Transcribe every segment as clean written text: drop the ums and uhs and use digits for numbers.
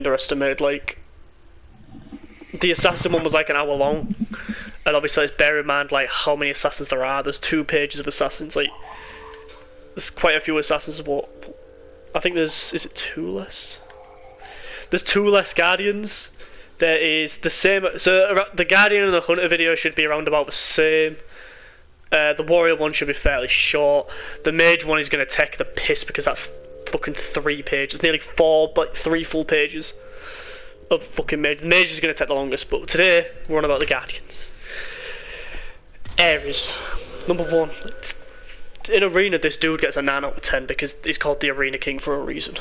underestimated. Like, the assassin one was like an hour long, and obviously let's bear in mind like how many assassins there are. There's 2 pages of assassins. Like, there's quite a few assassins. What I think is it 2 less? There's 2 less guardians. There is the same. So the guardian and the hunter video should be around about the same. The warrior one should be fairly short. The mage one is going to take the piss because that's fucking 3 pages, nearly 4, but 3 full pages of fucking mage. The mage is going to take the longest, but today we're on about the guardians. Ares, number 1. In arena, this dude gets a 9 out of 10 because he's called the arena king for a reason.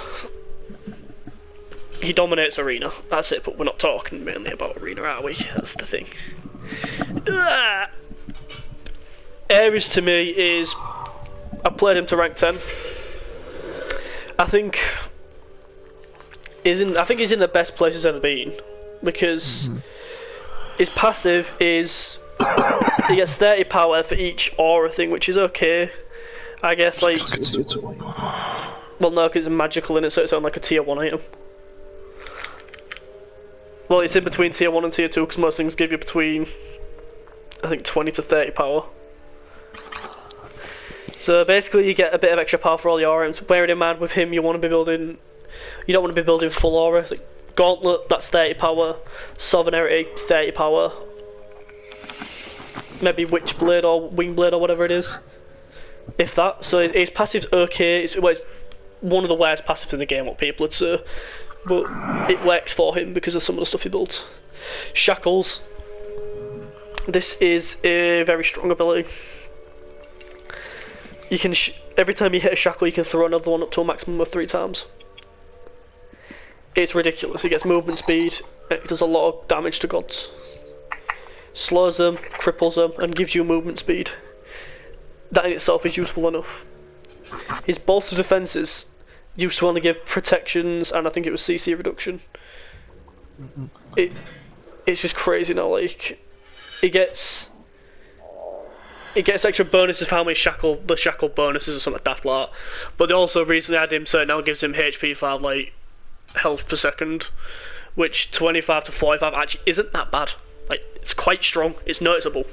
He dominates arena, that's it, but we're not talking mainly about arena, are we? That's the thing. Ares to me is, I played him to rank 10. I think he's in the best place he's ever been, because his passive is he gets 30 power for each aura thing, which is okay, I guess. Like, well, no, because it's magical in it, so it's on like a tier 1 item. Well, it's in between tier 1 and tier 2 because most things give you between, I think, 20 to 30 power. So basically you get a bit of extra power for all your items. Bearing in mind with him you don't want to be building full aura. Like Gauntlet, that's 30 power, Sovereignty, 30 power. Maybe Witchblade or Wingblade or whatever it is. If that. So his passive's okay, it's one of the worst passives in the game, what people would say. But it works for him because of some of the stuff he builds. Shackles. This is a very strong ability. You can every time you hit a shackle, you can throw another one up to a maximum of 3 times. It's ridiculous. It gets movement speed. It does a lot of damage to gods. Slows them, cripples them, and gives you movement speed. That in itself is useful enough. His bolster defenses used to only give protections, and I think it was CC reduction. It's just crazy now. Like, it gets extra bonuses for how many the shackle bonuses or something daft like that. But they also recently added him, so it now gives him HP 5, like health per second, which 25 to 45 actually isn't that bad. Like, it's quite strong. It's noticeable,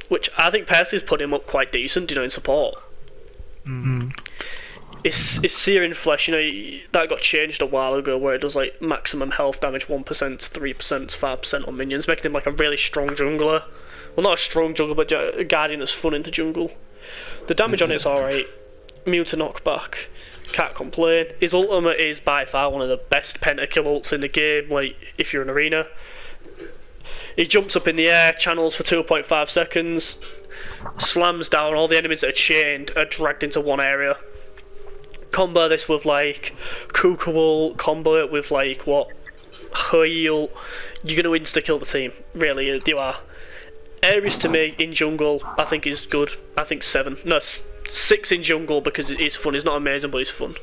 which I think personally has put him up quite decent, you know, in support. It's Searing Flesh, you know, that got changed a while ago, where it does like maximum health damage 1%, 3%, 5% on minions, making him like a really strong jungler. Well, not a strong jungler, but a guardian that's fun in the jungle. The damage on it's alright. Immune to knockback. Can't complain. His ultimate is by far one of the best pentakill ults in the game, like, if you're in arena. He jumps up in the air, channels for 2.5 seconds, slams down, all the enemies that are chained are dragged into one area. Combo this with like Kukul, combo it with like what? Heal. You're going to insta kill the team. Really, you are. Ares to me in jungle, I think is good. I think 7. No, 6 in jungle because it's fun. It's not amazing, but it's fun.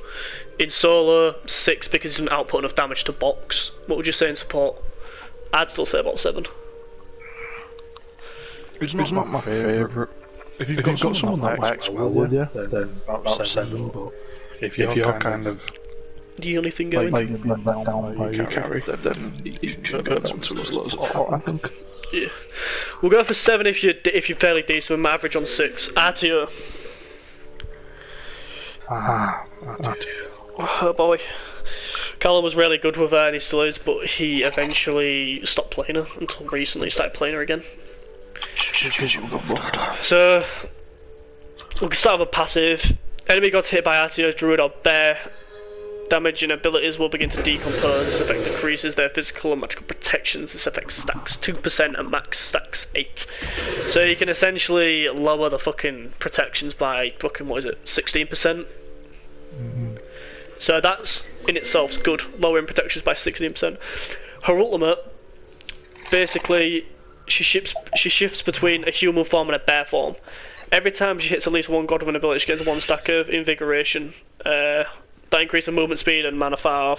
In solo, 6 because it doesn't output enough damage to box. What would you say in support? I'd still say about 7. It's not my favourite. If you've got someone that works well with you, then about 7. But if you're kind of the only thing going, like down by your carry, then you can go down to as low as 4, I think. Yeah, we'll go for 7 if you're fairly decent. With my average on 6. Artio. Oh boy. Callum was really good with her, and he still is, but he eventually stopped playing her until recently. Started playing her again. So we can start with a passive. Enemy gods hit by Artio's druid or bear. Damage and abilities will begin to decompose. This effect decreases their physical and magical protections. This effect stacks 2% and max stacks 8. So you can essentially lower the fucking protections by fucking, what is it, 16%? So that's in itself good, lowering protections by 16%. Her ultimate, basically, she shifts between a human form and a bear form. Every time she hits at least one god with an ability, she gets 1 stack of invigoration. That increases movement speed and mana fire.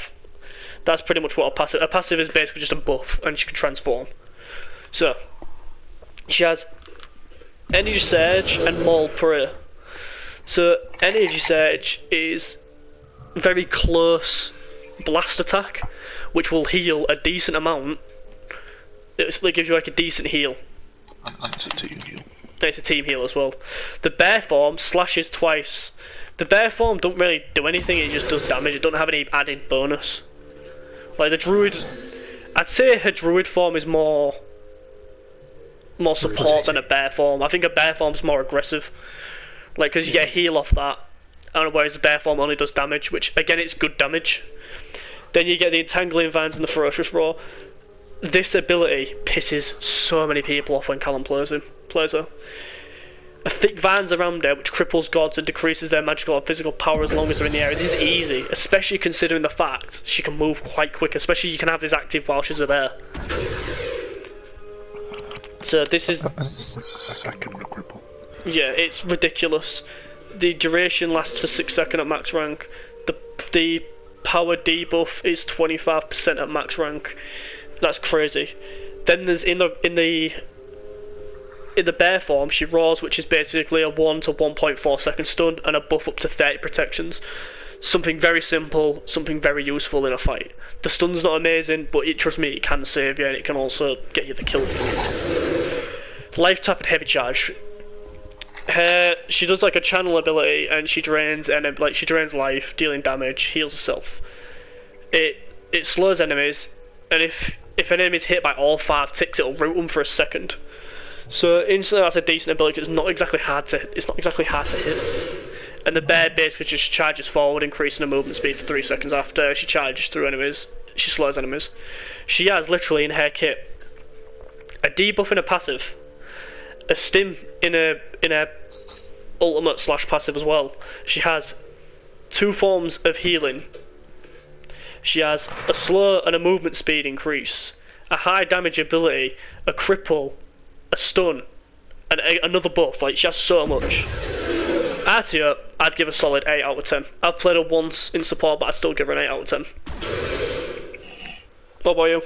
That's pretty much what a passive is. Basically just a buff, and she can transform. So she has Energy Surge and Maul Prayer. So Energy Surge is very close blast attack, which will heal a decent amount. It gives you like a decent heal. It's a team heal. It's a team heal as well. The bear form slashes twice. The bear form don't really do anything, it just does damage. It doesn't have any added bonus. Like the druid, I'd say her druid form is more support than a bear form. I think a bear form's more aggressive. Like, because you get a heal off that, and whereas the bear form only does damage, which again it's good damage. Then you get the Entangling Vines and the Ferocious Roar. This ability pisses so many people off when Callum plays her. A thick vines around her which cripples gods and decreases their magical and physical power as long as they're in the area. This is easy, especially considering the fact she can move quite quick, especially you can have this active while she's there. So this is... Yeah, it's ridiculous. The duration lasts for 6 seconds at max rank. The power debuff is 25% at max rank. That's crazy. Then there's in the bear form, she roars, which is basically a 1 to 1.4 second stun and a buff up to 30 protections. Something very simple, something very useful in a fight. The stun's not amazing, but trust me, it can save you and it can also get you the kill you need. Life tap and heavy charge. She does like a channel ability and she drains life, dealing damage, heals herself. It slows enemies, and if an enemy's hit by all 5 ticks, it'll root them for a second. So instantly that's a decent ability. It's not exactly hard to hit. And the bear basically just charges forward, increasing her movement speed for 3 seconds after she charges through enemies. She slows enemies. She has literally in her kit a debuff in a passive, a stim in a ultimate / passive as well. She has 2 forms of healing. She has a slow and a movement speed increase, a high damage ability, a cripple, a stun, and another buff. Like, she has so much. Artia, I'd give a solid 8 out of 10. I've played her once in support, but I'd still give her an 8 out of 10. What about you?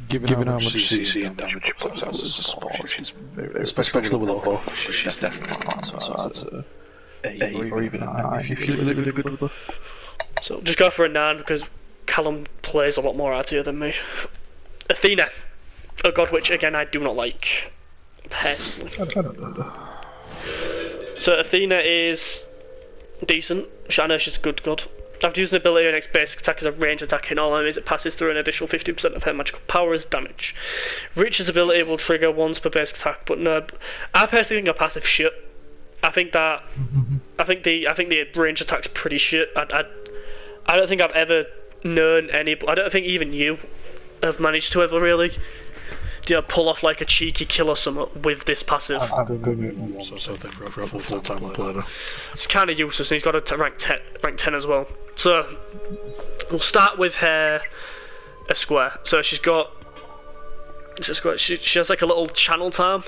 Given how much CC and damage she puts out as a support, she's very, especially with a buff, she's definitely not, so that's a 8 or even a 9 if you feel really good with her. So just go for a 9 because Callum plays a lot more Artia than me. Athena, a god which again I do not like personally. So Athena is decent. I know she's a good god. After using an ability, her next basic attack is a range attack in all enemies. It passes through an additional 15% of her magical power as damage. Reach's ability will trigger once per basic attack, but no. I personally think her passive shit. I think the range attack's pretty shit. I don't think I've ever known any. I don't think even you have managed to ever really, pull off like a cheeky kill or something with this passive. I've been doing it once, so I think for a full-time player. It's kind of useless, and he's got a rank 10 as well. So we'll start with her a square. So she has like a little channel time,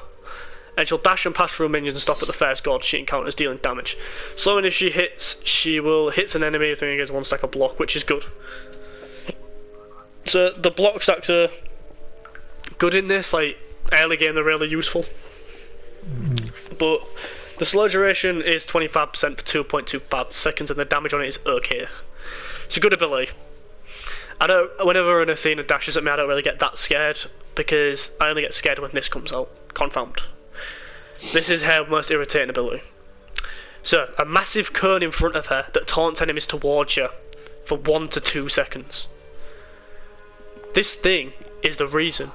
and she'll dash and pass through minions and stop at the first god she encounters, dealing damage. So when she hits, she will hit an enemy if it gets 1 stack of block, which is good. So the block stacks are good in this, like early game they're really useful. But the slow duration is 25% for 2.25 seconds and the damage on it is okay. It's a good ability. Whenever an Athena dashes at me, I don't really get that scared, because I only get scared when this comes out. Confound. This is her most irritating ability. So, a massive cone in front of her that taunts enemies towards you for 1 to 2 seconds. This thing is the reason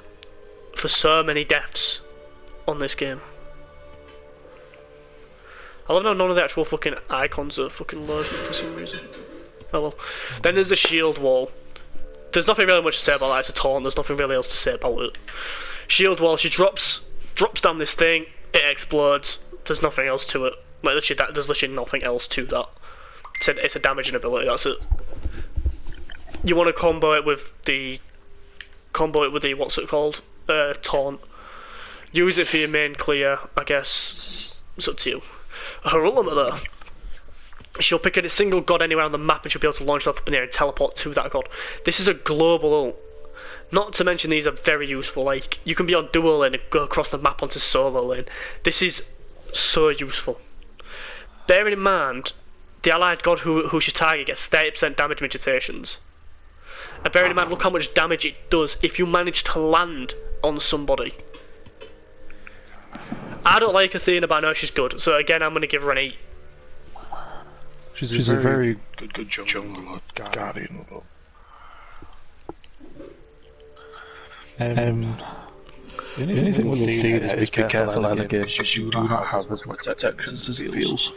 for so many deaths on this game. I love how none of the actual fucking icons are fucking loading for some reason. Oh well. Then there's a shield wall. There's nothing really much to say about that. It's a taunt. There's nothing really else to say about it. Shield wall. She drops down this thing. It explodes. There's nothing else to it. Like literally, there's literally nothing else to that. It's a damaging ability. That's it. You want to combo it with the what's it called? Taunt. Use it for your main clear. I guess it's up to you. Her ultimate though. She'll pick a single god anywhere on the map and she'll be able to launch off up in the air and teleport to that god. This is a global ult. Not to mention these are very useful, like you can be on dual lane and go across the map onto solo lane. This is so useful. Bearing in mind, the allied god who she target gets 30% damage mutations And bearing in mind, look how much damage it does if you manage to land on somebody. I don't like Athena, but I know she's good. So again, I'm going to give her an 8. She's a very good jungler guardian. The only thing with Athena is be careful early game because you do not have as much protection as it feels.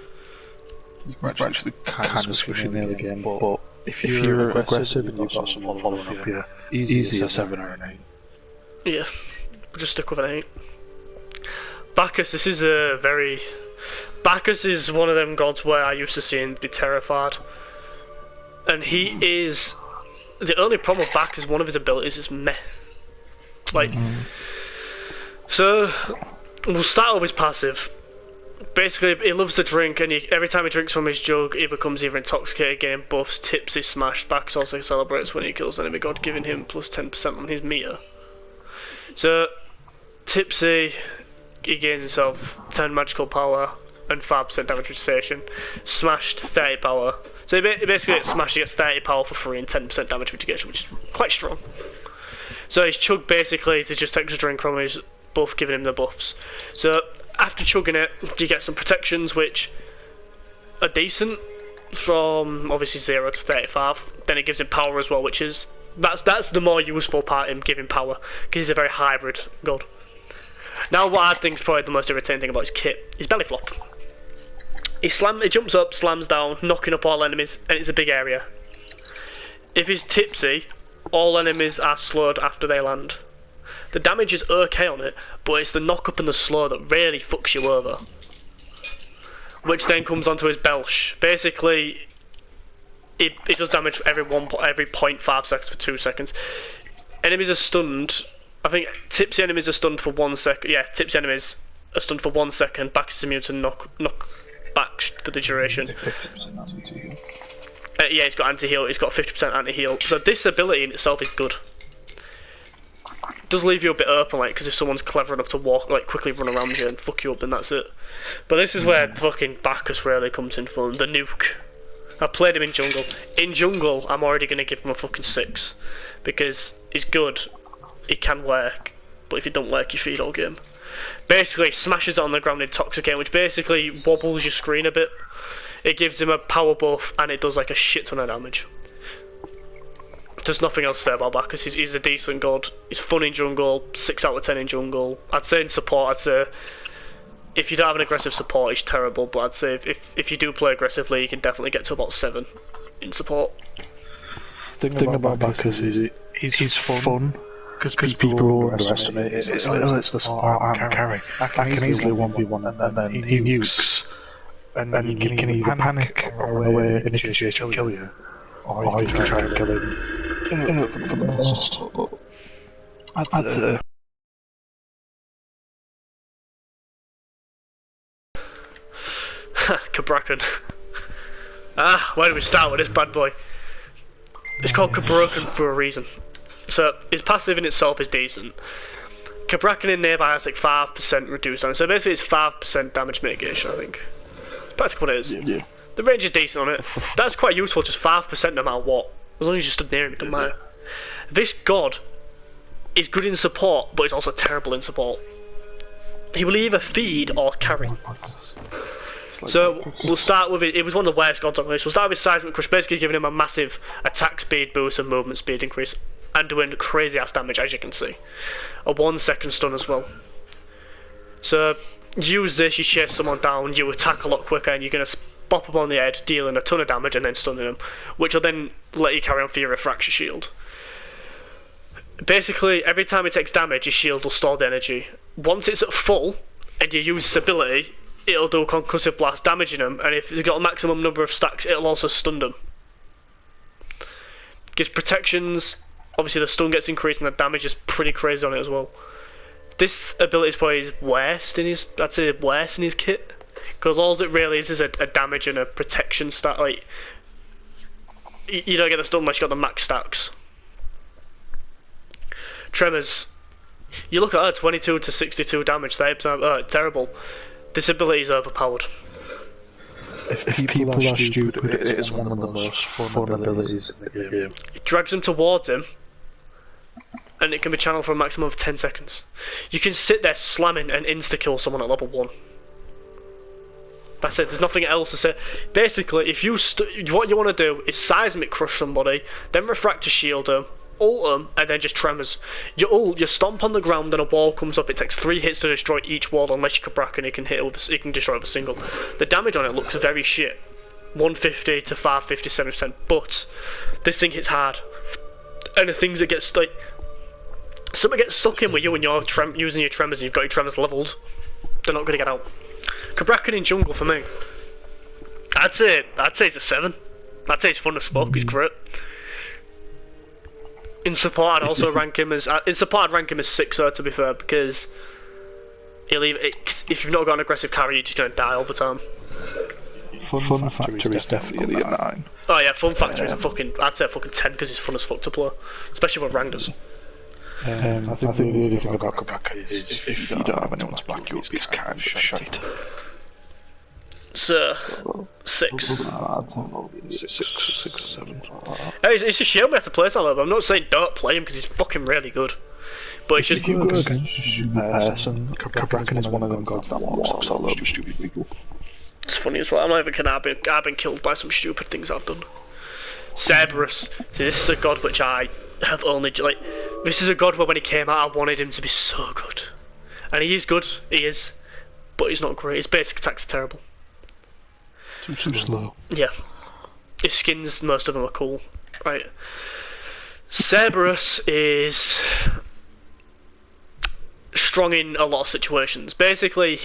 You can actually kind of squish in the early game, but if you're aggressive and you've got someone following up here, easy a 7 or an 8. Yeah, we'll just stick with an 8. Bacchus, this is a very... Bacchus is one of them gods where I used to see him be terrified. And he is... The only problem with Bacchus is one of his abilities is meh. Like... So, we'll start with his passive. Basically, he loves to drink, and every time he drinks from his jug, he becomes either intoxicated, getting buffs, tipsy, smashed. Bacchus also celebrates when he kills an enemy god, giving him plus 10% on his meter. So, tipsy, he gains himself 10 magical power and 5% damage reduction. Smashed, 30 power. So he basically gets smashed, he gets 30 power for free and 10% damage mitigation, which is quite strong. So his chug basically is just takes a drink from his buff, giving him the buffs. So after chugging it, you get some protections which are decent, from obviously 0 to 35. Then it gives him power as well, which is that's the more useful part in giving power, because he's a very hybrid god. Now what I think is probably the most irritating thing about his kit is belly flop. He jumps up, slams down, knocking up all enemies, and it's a big area. If he's tipsy, all enemies are slowed after they land. The damage is okay on it, but it's the knock up and the slow that really fucks you over. Which then comes onto his belch. Basically, it does damage every 0.5 seconds for 2 seconds. Enemies are stunned. I think tipsy enemies are stunned for 1 second. Yeah, tipsy enemies are stunned for 1 second. Bacchus is immune to knock back for the duration. Yeah, he's got anti-heal. He's got 50% anti-heal. So this ability in itself is good. It does leave you a bit open, like, because if someone's clever enough to walk, like, quickly run around you and fuck you up, then that's it. But this is where fucking Bacchus really comes in fun. The nuke. I played him in jungle. In jungle, I'm already going to give him a fucking 6. Because he's good. He can work. But if he don't work, you feed all game. Basically, smashes it on the ground in Intoxicate, which basically wobbles your screen a bit. It gives him a power buff, and it does like a shit ton of damage. There's nothing else to say about Bacchus. He's a decent god. He's fun in jungle, 6 out of 10 in jungle. I'd say in support, I'd say if you don't have an aggressive support, he's terrible. But I'd say if you do play aggressively, you can definitely get to about 7 in support. The thing about Bacchus is he's fun. Because people underestimate it. It's the Spartan carry. I can easily 1v1 and then he nukes. And then you can either panic or run away, initiate and kill you. Or you can try and kill him. For the best. I'd say. Cabrakan. Where do we start with this bad boy? It's called Cabrakan for a reason. So, his passive in itself is decent. Cabrakan in nearby has like 5% reduced on it, so basically it's 5% damage mitigation, I think. That's what it is. Yeah. The range is decent on it. That's quite useful, just 5% no matter what. As long as you stood near him, it doesn't matter. This god is good in support, but he's also terrible in support. He will either feed or carry. So, we'll start with it. It was one of the worst gods on the list. We'll start with Seismic Crush, basically giving him a massive attack speed boost and movement speed increase. And doing crazy ass damage, as you can see. A 1 second stun as well. So, use this, you chase someone down, you attack a lot quicker, and you're going to bop them on the head, dealing a ton of damage, and then stunning them. Which will then let you carry on for your Refraction Shield. Basically, every time it takes damage, your shield will store the energy. Once it's at full, and you use this ability, it'll do a Concussive Blast, damaging them, and if you've got a maximum number of stacks, it'll also stun them. Gives protections. Obviously the stun gets increased and the damage is pretty crazy on it as well. This ability is probably his worst in his, I'd say worst in his kit. Because all it really is a damage and a protection stat, like, you don't get the stun unless you got the max stacks. Tremors. You look at her, 22 to 62 damage, 30%, terrible. This ability is overpowered. If people are stupid, it is one of the most fun abilities in the game. It drags them towards him, and it can be channeled for a maximum of 10 seconds. You can sit there slamming and insta-kill someone at level 1. That's it, there's nothing else to say. Basically, if you what you want to do is seismic crush somebody, then refractor shield them, ult them, and then just tremors. You ult, you stomp on the ground and a wall comes up. It takes 3 hits to destroy each wall unless you Kabrak, and it can hit it with, it can destroy with a single. The damage on it looks very shit. 150 to 550, 70%, but this thing hits hard. And the things that get stuck, something gets stuck in with you when you're using your tremors and you've got your tremors leveled, they're not going to get out. Kabrakan in jungle for me. I'd say it's a 7. I'd say it's fun as fuck. He's great. In support, I'd also rank him as 6. To be fair, because if you've not got an aggressive carry, you're just gonna die all the time. Fun factor is definitely a 9. Oh yeah, fun factor is a fucking. I'd say a fucking 10 because it's fun as fuck to play, especially with Rangers. I think the only thing about Kabrak is if you don't have anyone to back you up, it's kind of shite. So, 6. 6 or 7. It's a shame we have to play that level. I'm not saying don't play him because he's fucking really good. But it's just. If you go against a stupid person, Kabrakan is one of them gods that walks all over stupid people. It's funny as well. I'm not even kidding. I've been killed by some stupid things I've done. Cerberus. See, this is a god which I have only like. This is a god where when he came out, I wanted him to be so good, and he is good. He is, but he's not great. His basic attacks are terrible. Too slow. Yeah. His skins, most of them are cool. Right. Cerberus is strong in a lot of situations. Basically,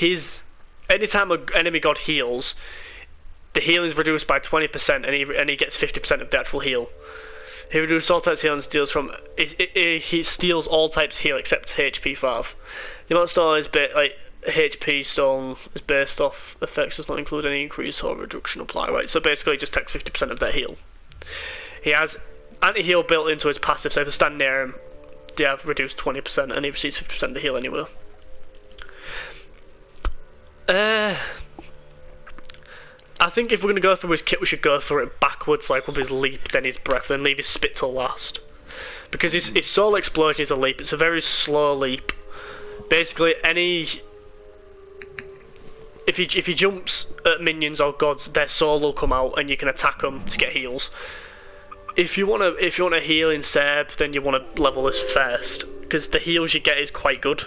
anytime an enemy god heals, the healing is reduced by 20%, and he gets 50% of the actual heal. He reduces all types of heal and steals from. He steals all types of heal except HP 5. The amount stolen is like HP stolen is based off effects, does not include any increase or reduction apply. Right, so basically, he just takes 50% of their heal. He has anti-heal built into his passive, so if I stand near him, they have reduced 20%, and he receives 50% of the heal anyway. I think if we're going to go through his kit, we should go through it backwards, like with his leap, then his breath, and leave his spit till last. Because his soul explosion is a leap, it's a very slow leap. Basically, if he jumps at minions or gods, their soul will come out, and you can attack them to get heals. If you want to heal in Seb, then you want to level this first, because the heals you get is quite good,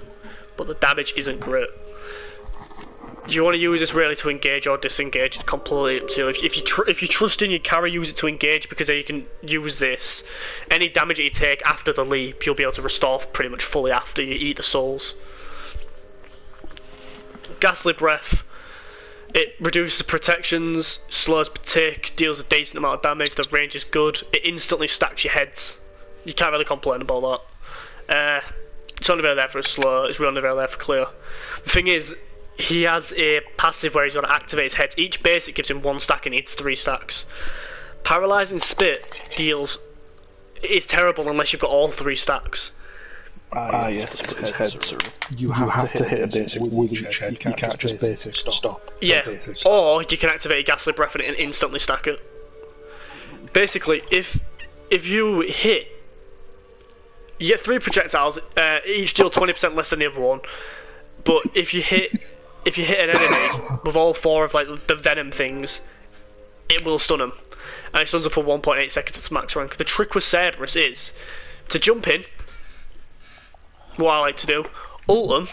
but the damage isn't great. You want to use this really to engage or disengage, it's completely up to you. If you trust in your carry, use it to engage, because then you can use this. Any damage that you take after the leap, you'll be able to restore pretty much fully after you eat the souls. Ghastly Breath. It reduces protections, slows per tick, deals a decent amount of damage, the range is good, it instantly stacks your heads. You can't really complain about that. It's only really there for a slow, it's really really there for clear. The thing is, he has a passive where he's going to activate his heads. Each basic gives him 1 stack and he needs 3 stacks. Paralysing Spit deals... It's terrible unless you've got all 3 stacks. Yes, his heads. You have to hit a basic with each head. You can't just basic stop. Yeah, or you can activate a Ghastly Breath and instantly stack it. Basically, if you hit... You get 3 projectiles, each deal 20% less than the other one. But if you hit an enemy with all 4 of like the venom things, it will stun them, and it stuns them for 1.8 seconds. It's max rank. The trick with Cerberus is to jump in. What I like to do, ult them,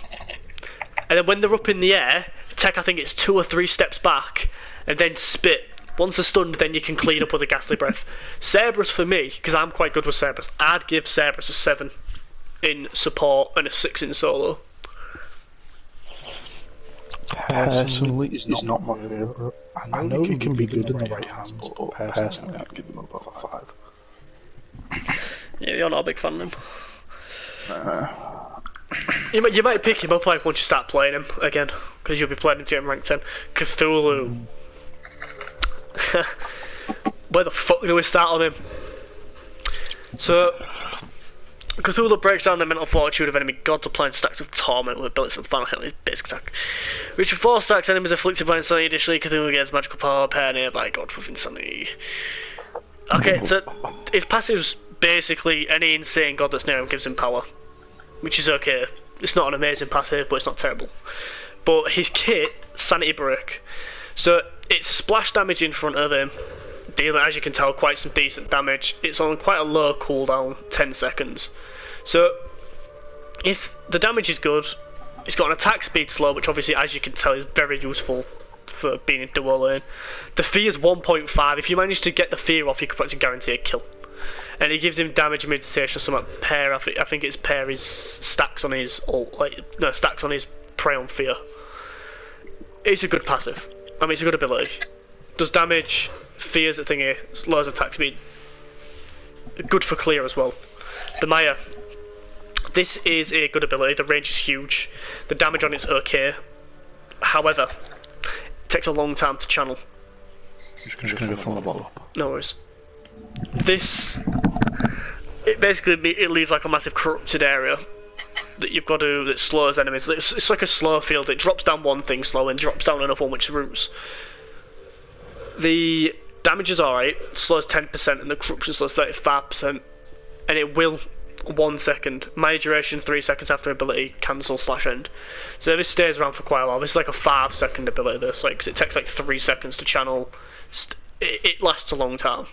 and then when they're up in the air, take I think it's 2 or 3 steps back, and then spit. Once they're stunned, then you can clean up with a Ghastly Breath. Cerberus for me, because I'm quite good with Cerberus, I'd give Cerberus a 7 in support and a 6 in solo. Personally, it's not my favourite. I know he can be good in the right hands, but personally I'd give him about a 5. Yeah, you're not a big fan of him. You might pick him up like once you start playing him again, because you'll be playing into him rank 10. Cthulhu. Where the fuck do we start on him? So, Cthulhu breaks down the mental fortitude of enemy gods, applying stacks of torment with abilities and final hit on his basic attack. Reaching 4 stacks, enemies afflicted by insanity. Additionally, Cthulhu gains magical power, pair nearby god with insanity. Okay, so his passive's basically any insane god that's near him gives him power, which is okay. It's not an amazing passive, but it's not terrible. But his kit, Sanity Break, so it's splash damage in front of him, dealing, as you can tell, quite some decent damage. It's on quite a low cooldown, 10 seconds. So if the damage is good, it's got an attack speed slow, which obviously, as you can tell, is very useful for being in duo lane. The fear is 1.5. If you manage to get the fear off, you can practically guarantee a kill. And it gives him damage and meditation or something. Pair, I think it's pair his stacks on his stacks on his prey on fear. It's a good passive. I mean, it's a good ability. Does damage, fears at thingy, lowers attack speed. Good for clear as well. The Maya. This is a good ability. The range is huge. The damage on it's okay. However, it takes a long time to channel. Just gonna go fill the bottle up. No worries. This, it basically leaves like a massive corrupted area that you've got to, that slows enemies. It's like a slow field. It drops down one thing slow and drops down another one, which roots. The damage is alright, slows 10% and the corruption slows 35%, and it will 1 second. My duration 3 seconds after ability, cancel / end. So this stays around for quite a while. This is like a 5-second ability, this, like, 'cause it takes like 3 seconds to channel. It lasts a long time.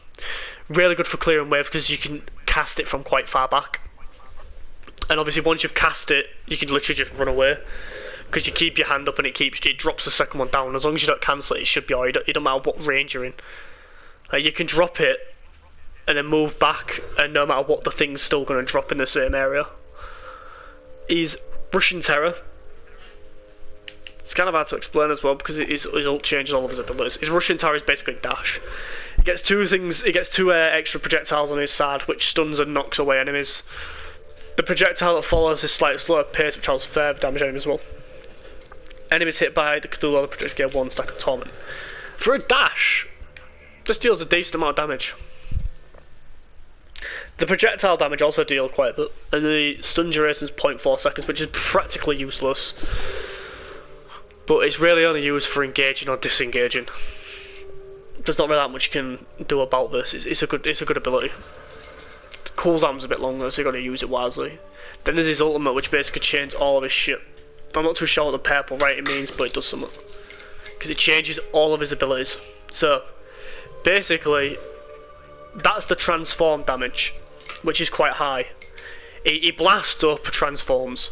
Really good for clearing waves because you can cast it from quite far back. And obviously once you've cast it, you can literally just run away. Because you keep your hand up and it drops the second one down. As long as you don't cancel it, it should be alright. It don't matter what range you're in. You can drop it and then move back, and no matter what, the thing's still going to drop in the same area. He's Russian Terror. It's kind of hard to explain as well because his ult changes all of his abilities. His Russian Terror is basically dash. He gets two things. He gets 2 extra projectiles on his side, which stuns and knocks away enemies. The projectile that follows is slightly slower pace, which has fair damage enemies as well. Enemies hit by the Cthulhu or the projectile get 1 stack of torment. For a dash, this deals a decent amount of damage. The projectile damage also deals quite a bit, and the stun duration is 0.4 seconds, which is practically useless. But it's really only used for engaging or disengaging. There's not really that much you can do about this. It's a good ability. The cooldown's a bit longer, so you got to use it wisely. Then there's his ultimate, which basically changes all of his shit. I'm not too sure what the purple writing means, but it does something. Because it changes all of his abilities. So, basically, that's the transform damage, which is quite high. He blasts up, transforms.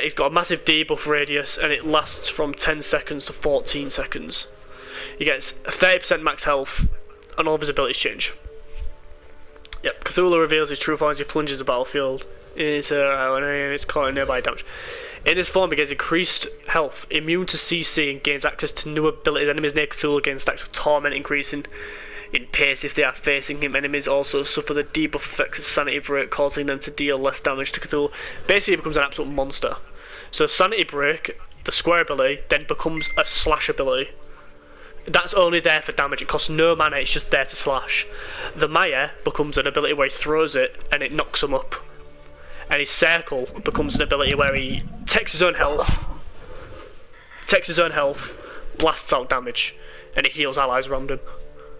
He's got a massive debuff radius, and it lasts from 10 seconds to 14 seconds. He gets 30% max health, and all of his abilities change. Yep, Cthulhu reveals his true form as he plunges the battlefield. It's caught in nearby damage. In this form, he gets increased health, immune to CC, and gains access to new abilities. Enemies near Cthulhu gain stacks of torment, increasing in pace if they are facing him. Enemies also suffer the debuff effects of Sanity Break, causing them to deal less damage to Cthulhu. Basically, he becomes an absolute monster. So Sanity Break, the square ability, then becomes a slash ability. That's only there for damage. It costs no mana, it's just there to slash. The Maya becomes an ability where he throws it and it knocks him up. And his Circle becomes an ability where he takes his own health, blasts out damage, and he heals allies around him.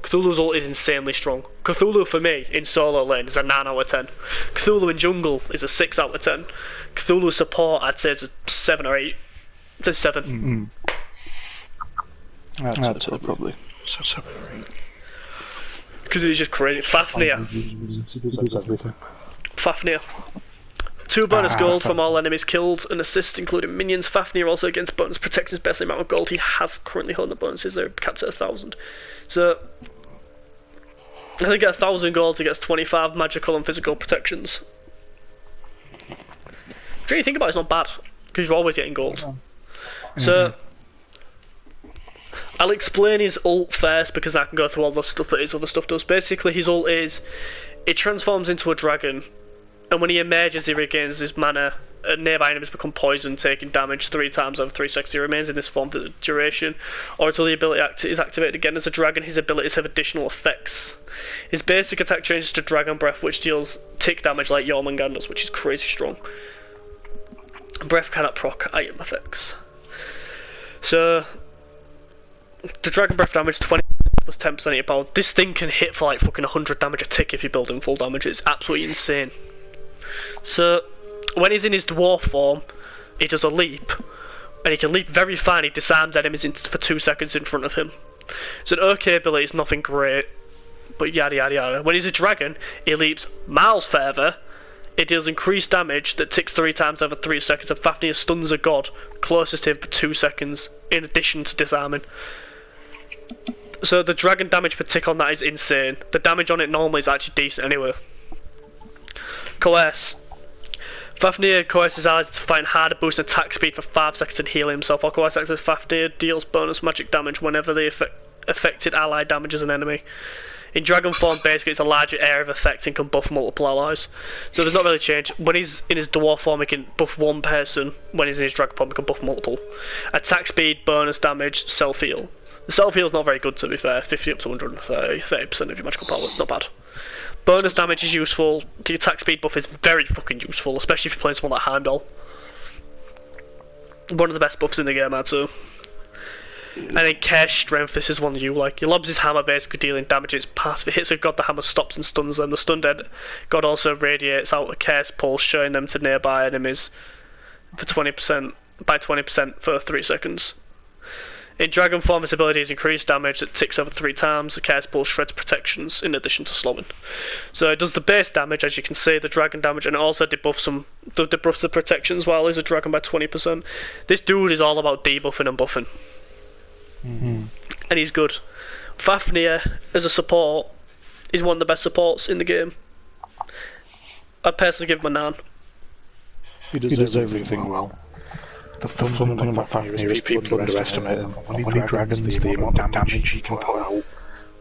Cthulhu's ult is insanely strong. Cthulhu for me in solo lane is a 9 out of 10. Cthulhu in jungle is a 6 out of 10. Cthulhu support I'd say is a 7 or 8. It's a 7. I'd say probably 7 or 8. Because he's just crazy. Fafnir. Fafnir. 2 bonus gold from all enemies killed, and assists including minions. Fafnir also gains bonus protections based on the amount of gold he has currently holding. The bonuses are capped at 1,000. So I think at 1,000 gold he gets 25 magical and physical protections. If you think about it, it's not bad, because you're always getting gold. So I'll explain his ult first, because I can go through all the stuff that his other stuff does. Basically, his ult is, it transforms into a dragon, and when he emerges he regains his mana nearby enemies become poisoned, taking damage 3 times over 3 seconds. He remains in this form for the duration, or until the ability is activated again. As a dragon, his abilities have additional effects. His basic attack changes to Dragon Breath, which deals tick damage like Jormungand does, which is crazy strong. Breath cannot proc item effects. So, the Dragon Breath damage 20 plus 10% of your power. This thing can hit for like fucking 100 damage a tick if you're building full damage. It's absolutely insane. So, when he's in his dwarf form, he does a leap, and he can leap very far. He disarms enemies for 2 seconds in front of him. It's an okay ability, it's nothing great, but yada yada yada. When he's a dragon, he leaps miles further. It deals increased damage that ticks 3 times over 3 seconds, and Fafnir stuns a god closest to him for 2 seconds, in addition to disarming. So the dragon damage per tick on that is insane. The damage on it normally is actually decent anyway. Coerce. Fafnir coerces allies to find harder, boost attack speed for 5 seconds and heal himself. Or coerce acts as Fafnir deals bonus magic damage whenever the affected ally damages an enemy. In dragon form, basically, it's a larger area of effect and can buff multiple allies. So there's not really change. When he's in his dwarf form, he can buff one person. When he's in his dragon form, he can buff multiple. Attack speed, bonus damage, self-heal. The self-heal's not very good, to be fair. 50 up to 130, 30% of your magical power. It's not bad. Bonus damage is useful. The attack speed buff is very fucking useful, especially if you're playing someone like Heimdall. One of the best buffs in the game, I'd say. And then Care's Strength, this is one you like. He lobs his hammer, basically dealing damage. It's passive. If it hits a god, the hammer stops and stuns them. The stunned god also radiates out a Care's pulse, showing them to nearby enemies for 20%, by 20% for 3 seconds. In dragon form, his ability is increased damage that ticks over 3 times. The Care's pulse shreds protections in addition to slowing. So it does the base damage, as you can see, the dragon damage, and it also debuffs the protections while he's a dragon by 20%. This dude is all about debuffing and buffing. And he's good. Fafnir, as a support, is one of the best supports in the game. I'd personally give him a 9. He does everything well. The fun thing about Fafnir is people underestimate him. When he dragons, the amount of damage he can put out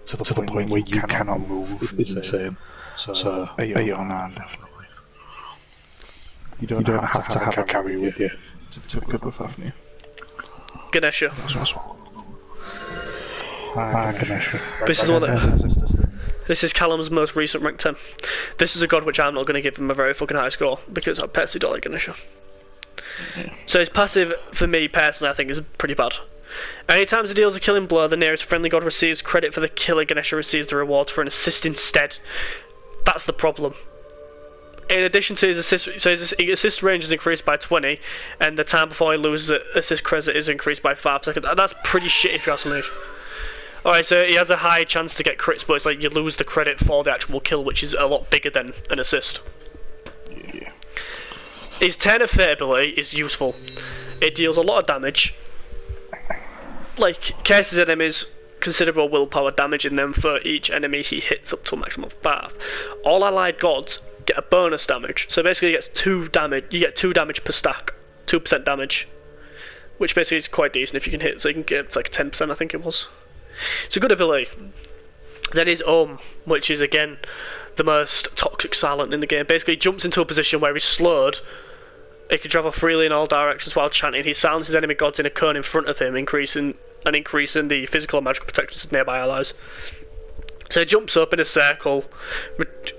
to the point where you cannot move is insane. So 8 or 9, definitely. You don't have to have a carry with you to pick up with Fafnir. Ganesha. Ganesha. This is Callum's most recent rank 10. This is a god which I'm not going to give him a very fucking high score because I personally don't like Ganesha. So his passive, for me personally, I think is pretty bad. Anytime he deals a killing blow, the nearest friendly god receives credit for the killer. Ganesha receives the reward for an assist instead. That's the problem. In addition to his assist, so his assist range is increased by 20, and the time before he loses assist credit is increased by 5 seconds. That's pretty shit if you ask me. Alright, so he has a high chance to get crits, but it's like you lose the credit for the actual kill, which is a lot bigger than an assist. Yeah. His Turn of Fate ability is useful. It deals a lot of damage. Like, cases enemies considerable willpower, damaging them for each enemy he hits up to a maximum of 5. All allied gods get a bonus damage. So basically, he gets 2 damage. You get 2 damage per stack, 2% damage, which basically is quite decent if you can hit. So you can get like 10%, I think it was. It's a good ability. Then his which is again the most toxic silent in the game. Basically, he jumps into a position where he's slowed. He can travel freely in all directions while chanting. He silences enemy gods in a cone in front of him, increasing the physical and magical protections of nearby allies. So he jumps up in a circle,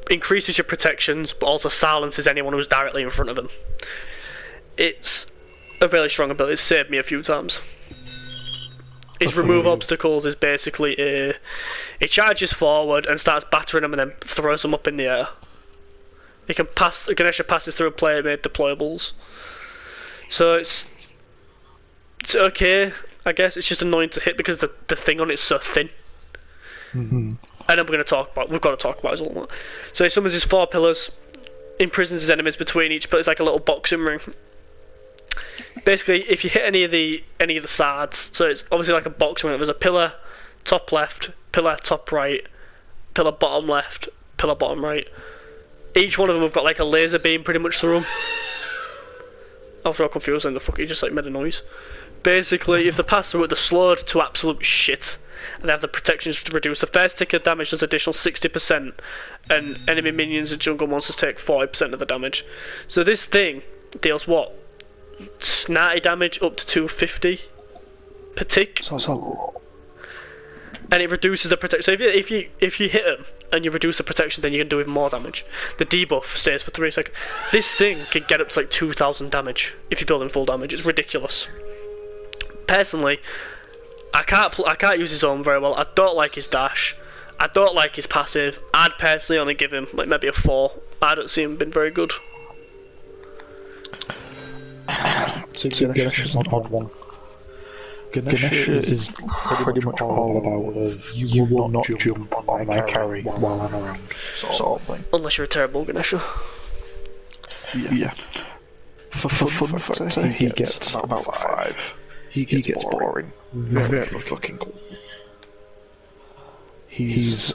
increases your protections, but also silences anyone who's directly in front of him. It's a really strong ability. It's saved me a few times. His remove obstacles is basically he charges forward and starts battering them and then throws them up in the air. He can Ganesha passes through a player made deployables. So it's okay, I guess. It's just annoying to hit because the thing on it's so thin. And then we've got to talk about his ultimate. So he summons his 4 pillars, imprisons his enemies between each, but it's like a little boxing ring. Basically, if you hit any of the sides, so it's obviously like a boxing ring. There's a pillar top left, pillar top right, pillar bottom left, pillar bottom right. Each one of them have got like a laser beam pretty much through them. I was real confused and the fuck he just like made a noise. Basically, if they pass through it, they're slowed to absolute shit. And they have the protections to reduce. The first tick of damage does additional 60%, and enemy minions and jungle monsters take 40% of the damage. So this thing deals what? 90 damage up to 250 per tick. So that's a lot. And it reduces the protection. So if you hit him and you reduce the protection, then you can do even more damage. The debuff stays for 3 seconds. This thing can get up to like 2,000 damage if you build in full damage. It's ridiculous. Personally, I can't use his own very well. I don't like his dash. I don't like his passive. I'd personally only give him like maybe a 4. I don't see him being very good. So Ganesha's an odd one. Ganesha is pretty much all about you will not jump on my carry while I'm around, sort of thing. Unless you're a terrible Ganesha. Yeah. For fun factor, he gets about 5. He gets boring. Very fucking cool. He's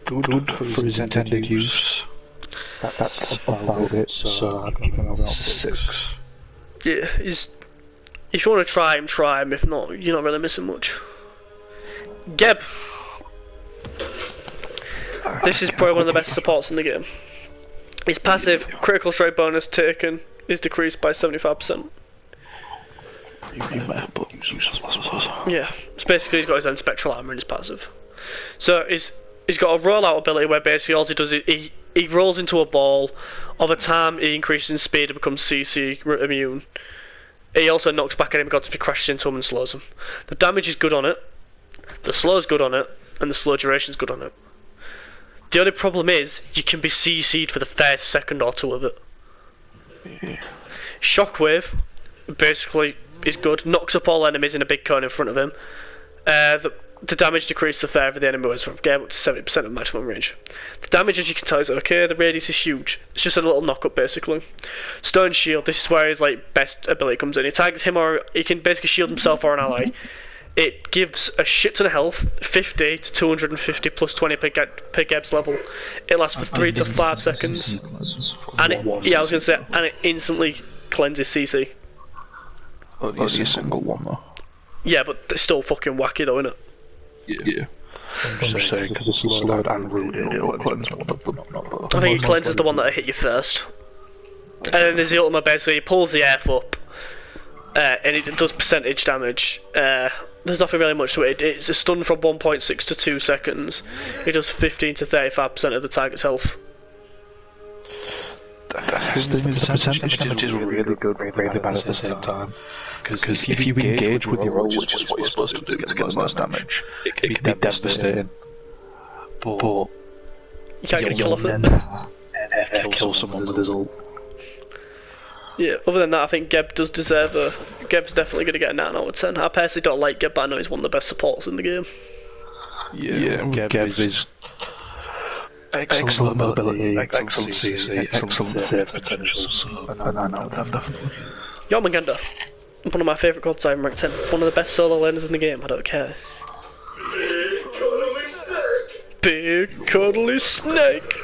good for his intended use. That's about it, so I'd give him about 6. Yeah, if you want to try him. If not, you're not really missing much. Geb. This is probably one of the best supports in the game. His passive, critical strike bonus taken, is decreased by 75%. Yeah, it's basically he's got his own spectral armor in his passive. So he's got a rollout ability where basically all he does is he rolls into a ball. Over time, he increases in speed and becomes CC immune. He also knocks back enemy gods if he crashes into him and slows them. The damage is good on it, the slow is good on it, and the slow duration is good on it. The only problem is, you can be CC'd for the first second or two of it. Shockwave, basically, is good. Knocks up all enemies in a big cone in front of him. The damage decreases the further the enemy was from game, up to 70% of maximum range. The damage, as you can tell, is okay. The radius is huge. It's just a little knock up, basically. Stone Shield, this is where his best ability comes in. He targets him, or he can basically shield himself or an ally. It gives a shit ton of health, 50 to 250 plus 20 per Geb's level. It lasts for 3 to 5 seconds. And I was going to say, and it instantly cleanses CC. Only a single one though. Yeah, but it's still fucking wacky though, isn't it? Yeah. I'm just saying, because it's slowed and rooted, it'll cleanse one of them. I think it cleanses the one that hit you first. And then there's the ultimate, basically, he pulls the F up, and it does percentage damage. There's nothing really much to it. It's a stun from 1.6 to 2 seconds. It does 15 to 35% of the target's health. The percentage damage is really good, really bad at the same time. Because if you engage with your roll, which is what you're supposed to do to get the most damage, it can be devastating. But you can't get a kill off it. Kill someone with his ult. Yeah, other than that, I think Geb does deserve a... Geb's definitely going to get a 9 out of 10. I personally don't like Geb, but I know he's one of the best supports in the game. Yeah, Geb is... Excellent mobility, excellent CC, excellent save potential, so a 9 out of 10 definitely. Jormungandr, one of my favourite gods I'm ranked 10. One of the best solo laners in the game, I don't care. Big cuddly snake!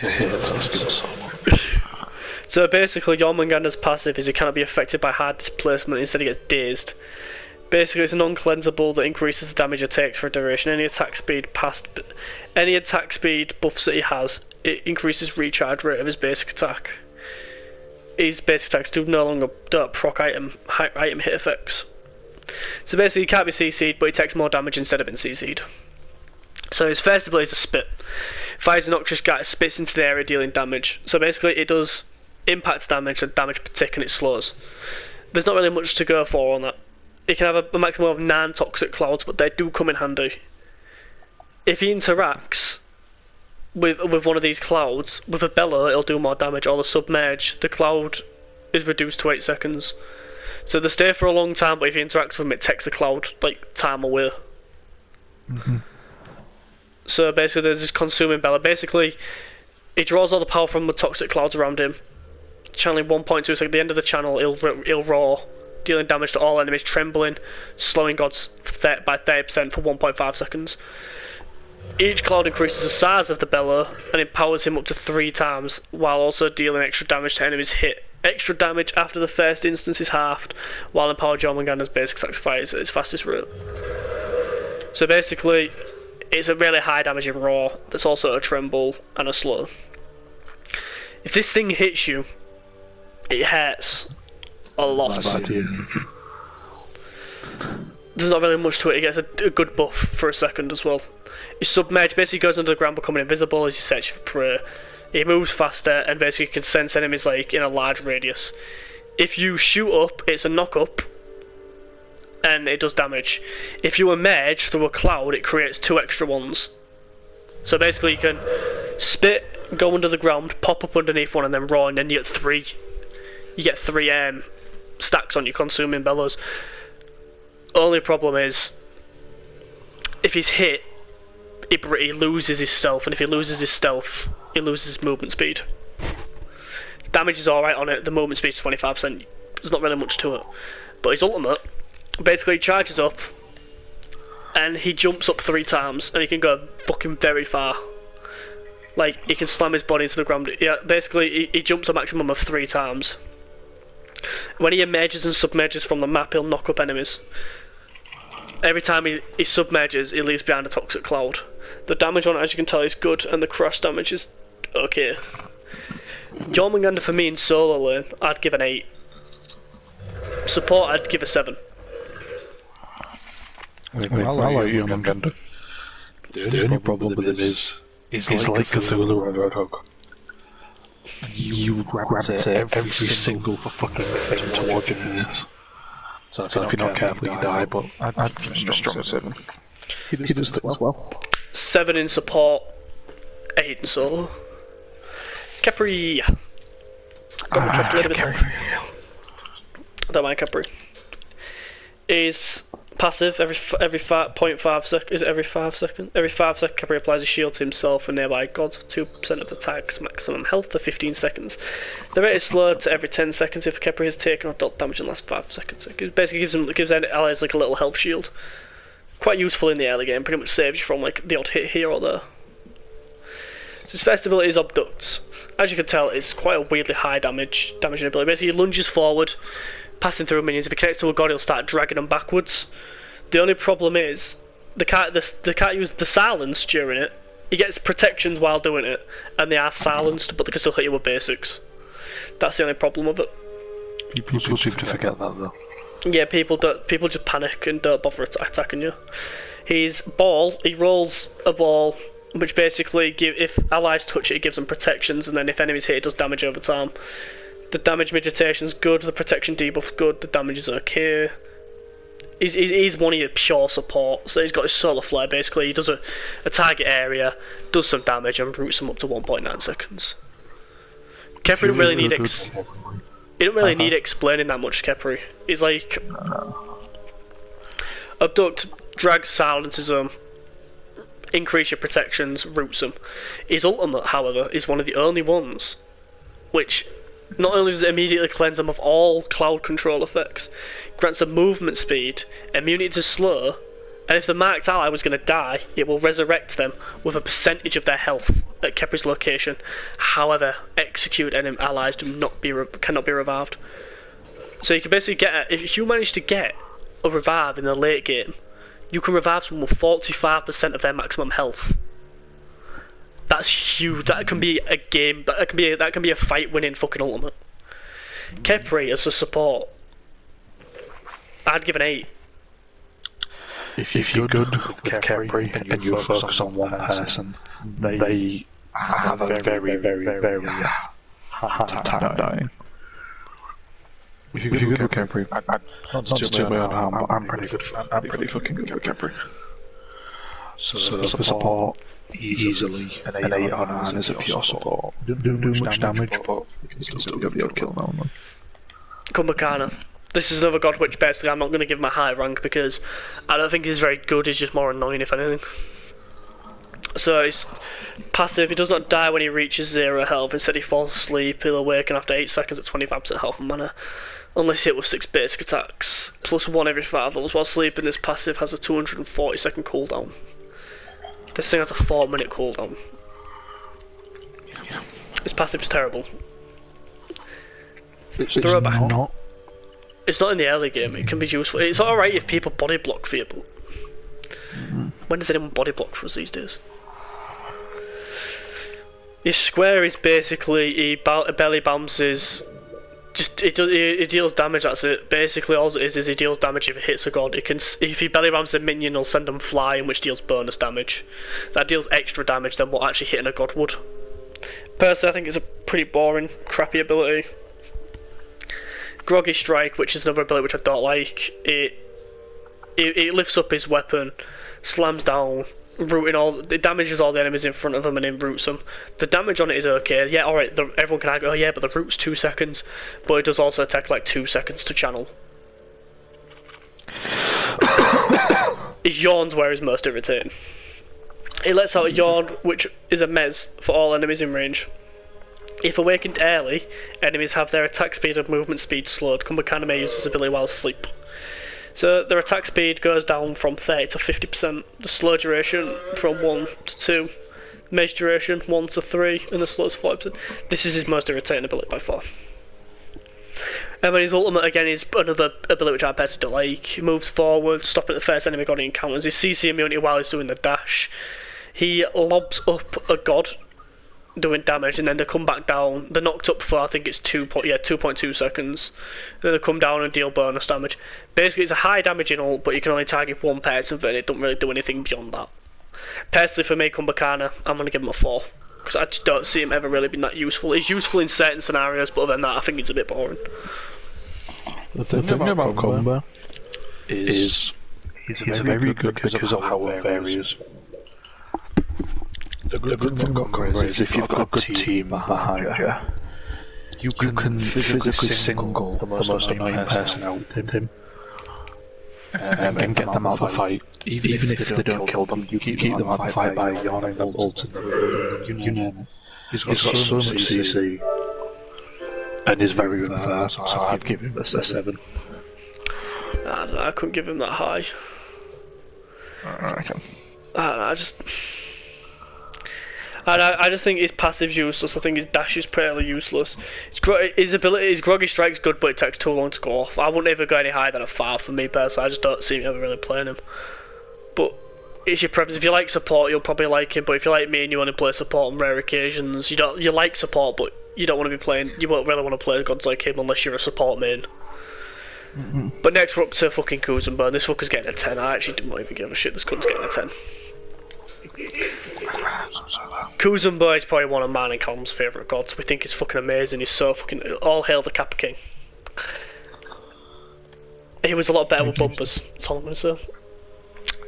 Yeah, that's good so much. So basically, Jormungandr's passive is he cannot be affected by hard displacement, instead he gets dazed. Basically, it's a non-cleansable that increases the damage it takes for a duration. Any attack speed buffs that he has, it increases recharge rate of his basic attack. His basic attacks don't proc item hit effects. So basically, he can't be CC'd, but he takes more damage instead of being CC'd. So his first ability is a spit. Fires an noxious gas, spits into the area, dealing damage. So basically, it does impact damage and damage per tick, and it slows. There's not really much to go for on that. It can have a maximum of 9 toxic clouds, but they do come in handy. If he interacts with one of these clouds, with a bellow it'll do more damage, or the submerge, the cloud is reduced to 8 seconds. So they stay for a long time, but if he interacts with them it takes the cloud time away. So basically there's this consuming bellow. Basically, he draws all the power from the toxic clouds around him, channeling 1.2 seconds. At the end of the channel he'll roar, dealing damage to all enemies, trembling, slowing gods by 30% for 1.5 seconds. Each cloud increases the size of the bellow and empowers him up to 3 times, while also dealing extra damage to enemies hit. Extra damage after the first instance is halved, while empowered Jormungandr's basic attack fires at its fastest rate. So basically, it's a really high damaging roar that's also a tremble and a slow. If this thing hits you, it hurts a lot. There's not really much to it. He gets a good buff for a second as well. His submerge basically goes under the ground, becoming invisible as he searches for prey. He moves faster and basically can sense enemies like in a large radius. If you shoot up, it's a knock up, and it does damage. If you emerge through a cloud, it creates 2 extra ones. So basically, you can spit, go under the ground, pop up underneath one, and then roar, and then you get 3. You get 3 stacks on your consuming bellows. Only problem is, if he's hit, he loses his stealth, and if he loses his stealth, he loses his movement speed. Damage is alright on it, the movement speed is 25%, there's not really much to it. But his ultimate, basically charges up, and he jumps up 3 times, and he can go fucking very far. Like, he can slam his body into the ground. Yeah, basically, he jumps a maximum of 3 times. When he emerges and submerges from the map, he'll knock up enemies. Every time he submerges, he leaves behind a toxic cloud. The damage on it, as you can tell, is good, and the crash damage is okay. Jormungandr for me in solo lane, I'd give an 8. Support, I'd give a 7. I like Jormungandr. The only problem with him is he's like Cthulhu and Roadhog. You grab at every single fucking thing towards your face. So if you're not careful, you die, but I'd give him a strong 7. He does things well. 7 in support, 8 in solo. Khepri. I don't mind Khepri. Is passive every 0.5 seconds. Is it every 5 seconds? Every 5 seconds, Khepri applies a shield to himself and nearby gods for 2% of the tag's maximum health for 15 seconds. The rate is slowed to every 10 seconds if Khepri has taken or dealt damage in the last 5 seconds. It basically gives allies like a little health shield. Quite useful in the early game. Pretty much saves you from like the odd hit here or there. So his first ability is Abducts. As you can tell, it's quite a weirdly high damaging ability. Basically, he lunges forward, passing through minions. If he connects to a god, he'll start dragging them backwards. The only problem is, they can't use the silence during it. He gets protections while doing it, and they are silenced, but they can still hit you with basics. That's the only problem with it. People seem to forget that though. Yeah, people just panic and don't bother attacking you. His ball, he rolls a ball, which basically if allies touch it, it gives them protections, and then if enemies hit, it does damage over time. The damage meditation's good, the protection debuff's good, the damage is okay. He's one of your pure support, so he's got his solar flare. Basically, he does a target area, does some damage, and roots them up to 1.9 seconds. Khepri don't really need he don't really need explaining that much. Khepri, he's like abduct, drag, silences them, increase your protections, roots them. His ultimate, however, is one of the only ones which not only does it immediately cleanse them of all cloud control effects, grants them movement speed, immunity to slow, and if the marked ally was going to die, it will resurrect them with a percentage of their health at Khepri's location. However, execute enemy allies cannot be revived. So you can basically if you manage to get a revive in the late game, you can revive someone with 45% of their maximum health. That's huge. That can be a game. That can be a fight-winning fucking ultimate. Khepri as a support, I'd give an 8. If you're good with Khepri and you focus on one person, they have a very, very, very hard time dying. If you're good with Khepri, not to toot my own horn, I'm pretty good. I'm pretty fucking good with Khepri. So for support, easily an 8 or 9 is a pure support. Don't do much damage, but you can still get the odd kill now and then. Kumbhakana. This is another god which basically I'm not going to give him a high rank because I don't think he's very good, he's just more annoying if anything. So he's passive, he does not die when he reaches 0 health, instead he falls asleep, he'll awaken after 8 seconds at 25% health and mana. Unless hit with 6 basic attacks, plus 1 every 5 levels. While sleeping, this passive has a 240 second cooldown. This thing has a 4-minute cooldown. His passive is terrible. It's not. It's not in the early game, it can be useful. It's alright if people body block for you, but when does anyone body block for us these days? His square is basically, he belly bounces Just it deals damage. That's it. Basically, all it is he deals damage if it hits a god. It can if he belly rams a minion, he'll send them flying, which deals bonus damage. That deals extra damage than what actually hitting a god would. Personally, I think it's a pretty boring, crappy ability. Groggy Strike, which is another ability which I don't like. It lifts up his weapon, slams down, it damages all the enemies in front of him and then roots them. The damage on it is okay. Yeah, alright, everyone can argue, oh yeah, but the root's 2 seconds. But it does also take like 2 seconds to channel. His yawn's where he's most irritating. It lets out a yawn, which is a mez for all enemies in range. If awakened early, enemies have their attack speed and movement speed slowed. Kumbhakana may use this ability while asleep. So their attack speed goes down from 30 to 50%, the slow duration from 1 to 2, mage duration 1 to 3, and the slow is 40%. This is his most irritating ability by far. And then his ultimate again is another ability which I personally don't like. He moves forward, stopping the first enemy god he encounters. His CC immunity while he's doing the dash. He lobs up a god doing damage, and then they come back down. They're knocked up for I think it's 2.2 seconds. And then they come down and deal bonus damage. Basically, it's a high damaging ult, but you can only target one person, and it doesn't really do anything beyond that. Personally, for me, Kumbhakana, I'm gonna give him a 4 because I just don't see him ever really being that useful. He's useful in certain scenarios, but other than that, I think it's a bit boring. The thing about Kumba is he's very good because of how it varies. The good thing about Kumba is if you've got a good team behind you, you can physically single the most annoying person out with him and get them out of the fight. Even if they don't kill them, you keep them out of the fight by yawning them ult and you name it. He's got so much CC and is very good there, so I'd give him a 7. I couldn't give him that high. Okay. I just think his passive's useless. I think his dash is pretty useless. His Groggy Strike's good, but it takes too long to go off. I wouldn't ever go any higher than a 5 for me personally. I just don't see me ever really playing him. But it's your preference. If you like support, you'll probably like him. But if you're like me and you want to play support on rare occasions, you like support, but you don't want to be playing. You won't really want to play gods like him unless you're a support main. But next we're up to fucking Kuzumba. This fucker's getting a 10. I actually didn't even give a shit. This cunt's getting a 10. Kuzumba is probably one of mine and Callum's favourite gods. We think he's fucking amazing. He's so fucking... All hail the Kappa King. He was a lot better with bumpers. That's all I'm going to say.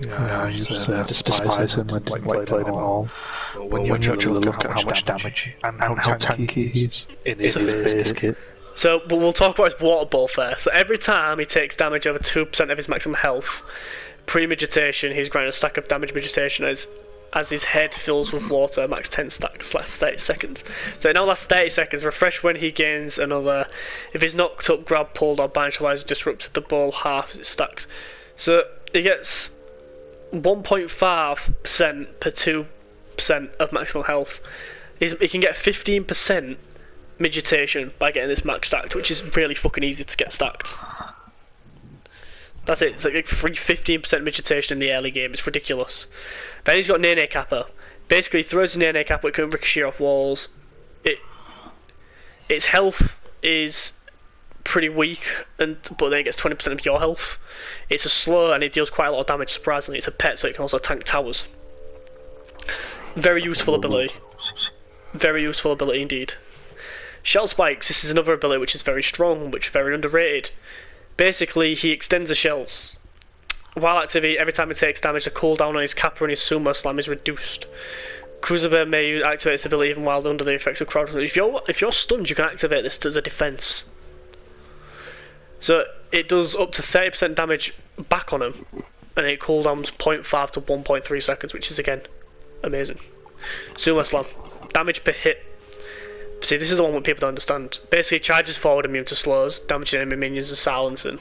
Yeah, I used to despise him when I played him all. When you actually look at how much damage and how tanky he is in his base kit. So, but we'll talk about his water ball first. So every time he takes damage over 2% of his maximum health, pre-meditation, he's granted a stack of damage meditation as his head fills with water, max 10 stacks, lasts 30 seconds. So it now lasts 30 seconds, refresh when he gains another. If he's knocked up, grabbed, pulled, or banished, otherwise disrupted, the ball half as it stacks. So he gets 1.5% per 2% of maximum health. He can get 15% meditation by getting this max stacked, which is really fucking easy to get stacked. That's it. It's like 15% meditation in the early game. It's ridiculous. Then he's got Nene Kappa. Basically, he throws the Nene Kappa, it can ricochet off walls. Its health is pretty weak, but then it gets 20% of your health. It's a slow and it deals quite a lot of damage, surprisingly. It's a pet, so it can also tank towers. Very useful ability. Very useful ability indeed. Shell Spikes, this is another ability which is very strong, which is very underrated. Basically, he extends the shells. While activated, every time he takes damage, the cooldown on his Kappa and his Sumo Slam is reduced. Cruiser may activate this ability even while under the effects of crowd. If you're stunned, you can activate this as a defense. So it does up to 30% damage back on him, and it cooldowns 0.5 to 1.3 seconds, which is again amazing. Sumo Slam, damage per hit. See, this is the one that people don't understand. Basically, charges forward immune to slows, damaging enemy minions and silencing.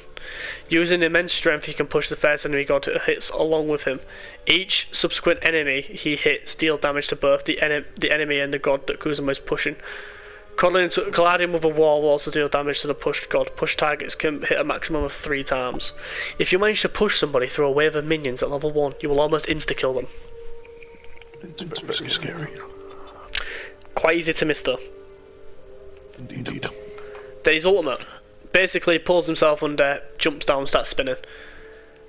Using immense strength, he can push the first enemy god who hits along with him. Each subsequent enemy he hits deal damage to both the enemy and the god that Kuzuma is pushing. Colliding with a wall will also deal damage to the pushed god. Push targets can hit a maximum of 3 times. If you manage to push somebody through a wave of minions at level 1, you will almost insta-kill them. It's very scary. Quite easy to miss though. Indeed. Then his ultimate. Basically pulls himself under, jumps down, starts spinning.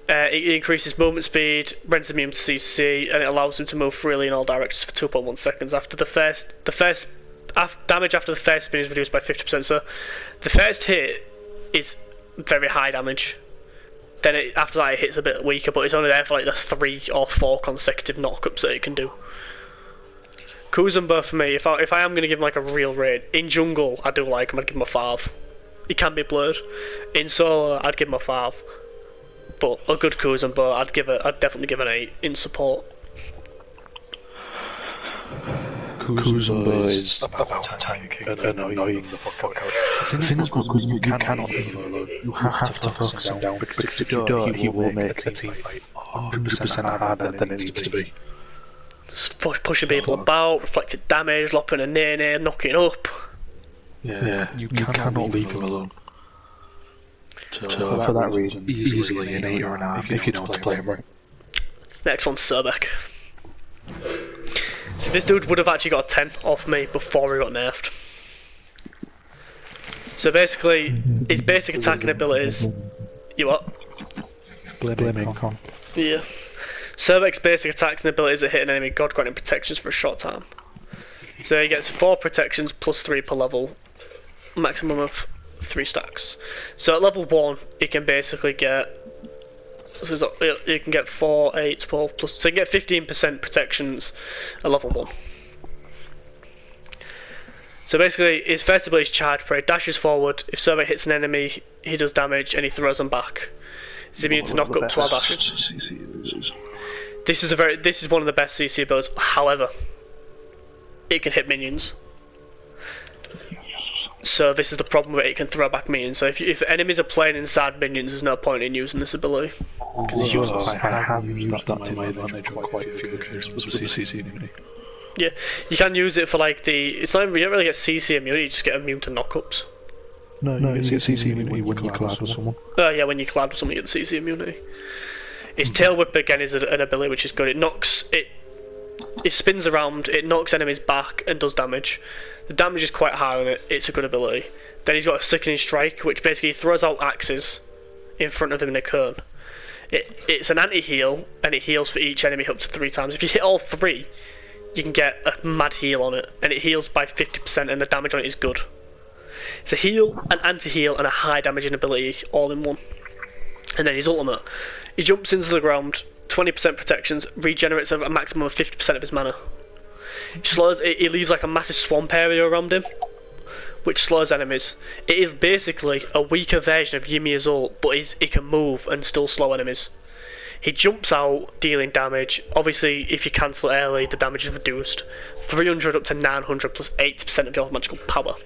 It increases movement speed, renders immune to CC, and it allows him to move freely in all directions for 2.1 seconds. After damage after the first spin is reduced by 50%. So the first hit is very high damage. Then after that it hits a bit weaker, but it's only there for like the 3 or 4 consecutive knockups that it can do. Kuzumba for me, if I am going to give him like a real rate, in jungle I do like him, I'd give him a 5. He can be blurred. In solo I'd give him a 5. But a good Kuzumba, I'd definitely give an 8 in support. Kuzumba is about tanking and annoying the fuck out. The thing is, Kuzumba, you cannot leave him alone. You have to focus him down, because if you don't, he will make a team fight 100% harder than it needs to be. Just pushing people about, reflected damage, lopping a near, knocking up. Yeah, you cannot leave him alone. So for that reason, easily an 8 or an 9 if you know how to play him right. Next one's Surbek. So this dude would have actually got a 10 off me before he got nerfed. So basically, his basic attacking abilities... You what? Blaming con. Yeah. Surbek's basic attacks and abilities are hit an enemy god granting protections for a short time. So he gets 4 protections plus 3 per level, maximum of 3 stacks. So at level 1, he can basically get... You can get 4, 8, 12 plus... So you can get 15% protections at level 1. So basically, his first ability is Charge Prey. Dashes forward. If Surbek hits an enemy, he does damage and he throws them back. He's immune to knockups while dashing. This is one of the best CC abilities. However, it can hit minions. So this is the problem with it, can throw back minions. So if enemies are playing inside minions, there's no point in using this ability. I have used that to my advantage on quite a few occasions with CC immunity. Yeah, you can use it for like you don't really get CC immunity, you just get immune to knockups. No, you get CC immunity when you collab with someone. Yeah, when you collab with someone you get the CC immunity. Its Tail Whip again is an ability which is good. It spins around, it knocks enemies back and does damage. The damage is quite high on it, it's a good ability. Then he's got a Sickening Strike, which basically throws out axes in front of him in a cone. It's an anti-heal, and it heals for each enemy up to 3 times. If you hit all 3, you can get a mad heal on it, and it heals by 50% and the damage on it is good. It's a heal, an anti-heal, and a high damaging ability all in one. And then his ultimate. He jumps into the ground, 20% protections, regenerates a maximum of 50% of his mana. He leaves like a massive swamp area around him, which slows enemies. It is basically a weaker version of Yimia's ult, but it can move and still slow enemies. He jumps out, dealing damage. Obviously, if you cancel it early, the damage is reduced. 300 up to 900 plus 80% of your magical power.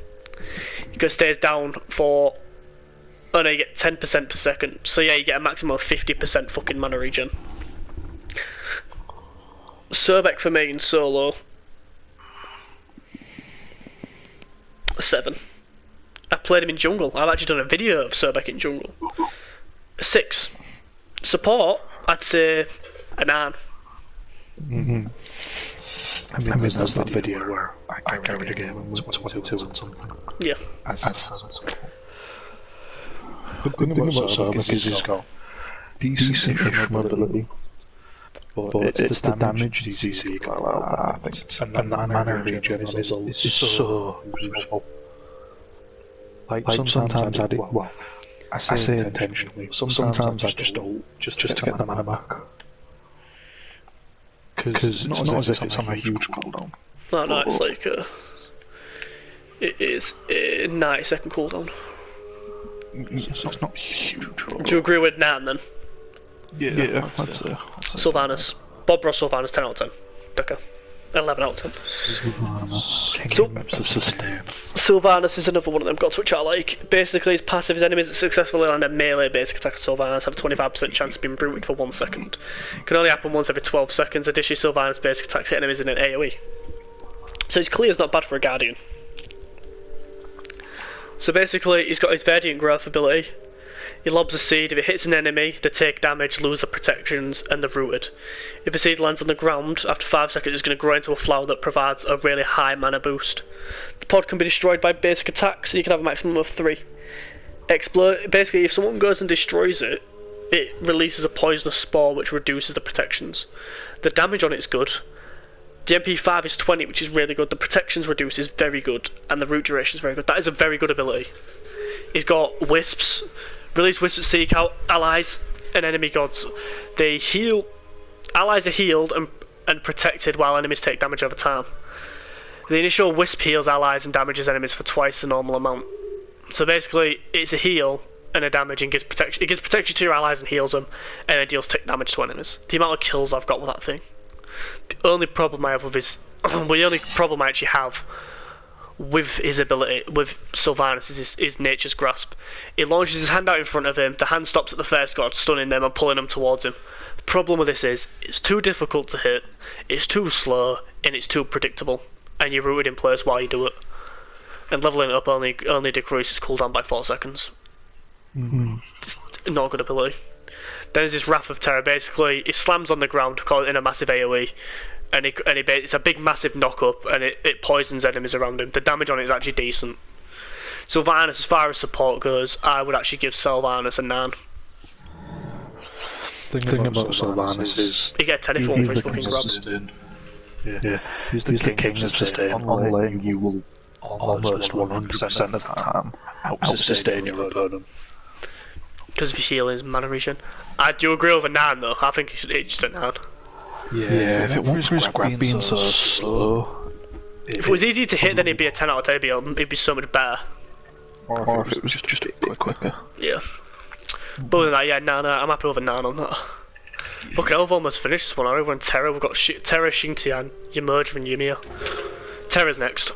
It stays down for... Oh no, you get 10% per second. So yeah, you get a maximum of 50% fucking mana regen. Surbek for me in solo. 7. I played him in jungle. I've actually done a video of Surbek in jungle. 6. Support, I'd say a 9. I mean there's that video where I carried a game and was 22 and something. Yeah. The thing about Surbek is he's got decent-ish mobility, but it's the damage CC you got out of that, and that mana regen is so useful. Like sometimes I do, well, I say intentionally, sometimes I just don't, just to get the mana back. Because it's not as if it's on a huge cooldown. No, it's like it is a 90-second cooldown. It's not huge. Do you agree with Nan then? Yeah, I'd say. Sylvanas. Bob Ross Sylvanas, 10 out of 10. Ducker. 11 out of 10. Sylvanas is another one of them gods which I like. Basically, his passive is enemies that successfully land a melee basic attack of Sylvanas have a 25% chance of being brooted for 1 second. It can only happen once every 12 seconds. Additionally, Sylvanas basic attacks hit enemies in an AoE. So his clear is not bad for a Guardian. So basically, he's got his Verdiant Growth ability. He lobs a seed. If it hits an enemy, they take damage, lose their protections, and they're rooted. If a seed lands on the ground, after 5 seconds it's going to grow into a flower that provides a really high mana boost. The pod can be destroyed by basic attacks, and you can have a maximum of 3. Basically, if someone goes and destroys it, it releases a poisonous spore which reduces the protections. The damage on it is good. The MP5 is 20, which is really good. The protections reduce is very good, and the root duration is very good. That is a very good ability. He's got wisps. Release wisps that seek out allies and enemy gods. They heal. Allies are healed and protected while enemies take damage over time. The initial wisp heals allies and damages enemies for twice the normal amount. So basically, it's a heal and a damage and gives protection. It gives protection to your allies and heals them, and it deals tick damage to enemies. The amount of kills I've got with that thing. The only problem I have with his, the only problem I actually have with his ability, with Sylvanas, is his Nature's Grasp. He launches his hand out in front of him, the hand stops at the first god, stunning them and pulling them towards him. The problem with this is, it's too difficult to hit, it's too slow, and it's too predictable, and you're rooted in place while you do it. And leveling it up only decreases cooldown by 4 seconds. It's not a good ability. Then there's this Wrath of Terror. Basically, it slams on the ground in a massive AoE, and it's a big massive knock up, and it poisons enemies around him. The damage on it is actually decent. Sylvanas, as far as support goes, I would actually give Sylvanas a 9. The thing about Sylvanas is you get a 10 if you want for his fucking grab. Yeah. He's the king of sustain. On lane you will almost 100% of the time out-sustain your opponent. Because of his healing, his mana regen. I do agree with a 9 though. I think it's just a 9. Yeah, if it weren't for his grab being so slow. If it was easy to hit, then it'd be a 10 out of 10. It'd be so much better. Or if it was just a bit quicker. Yeah. But other than that, yeah, 9. I'm happy with a 9 on that. Okay, I've almost finished this one. We're on Terra. We've got Terra, Xingtian, Ymerja, and Yumiya. Terra's next.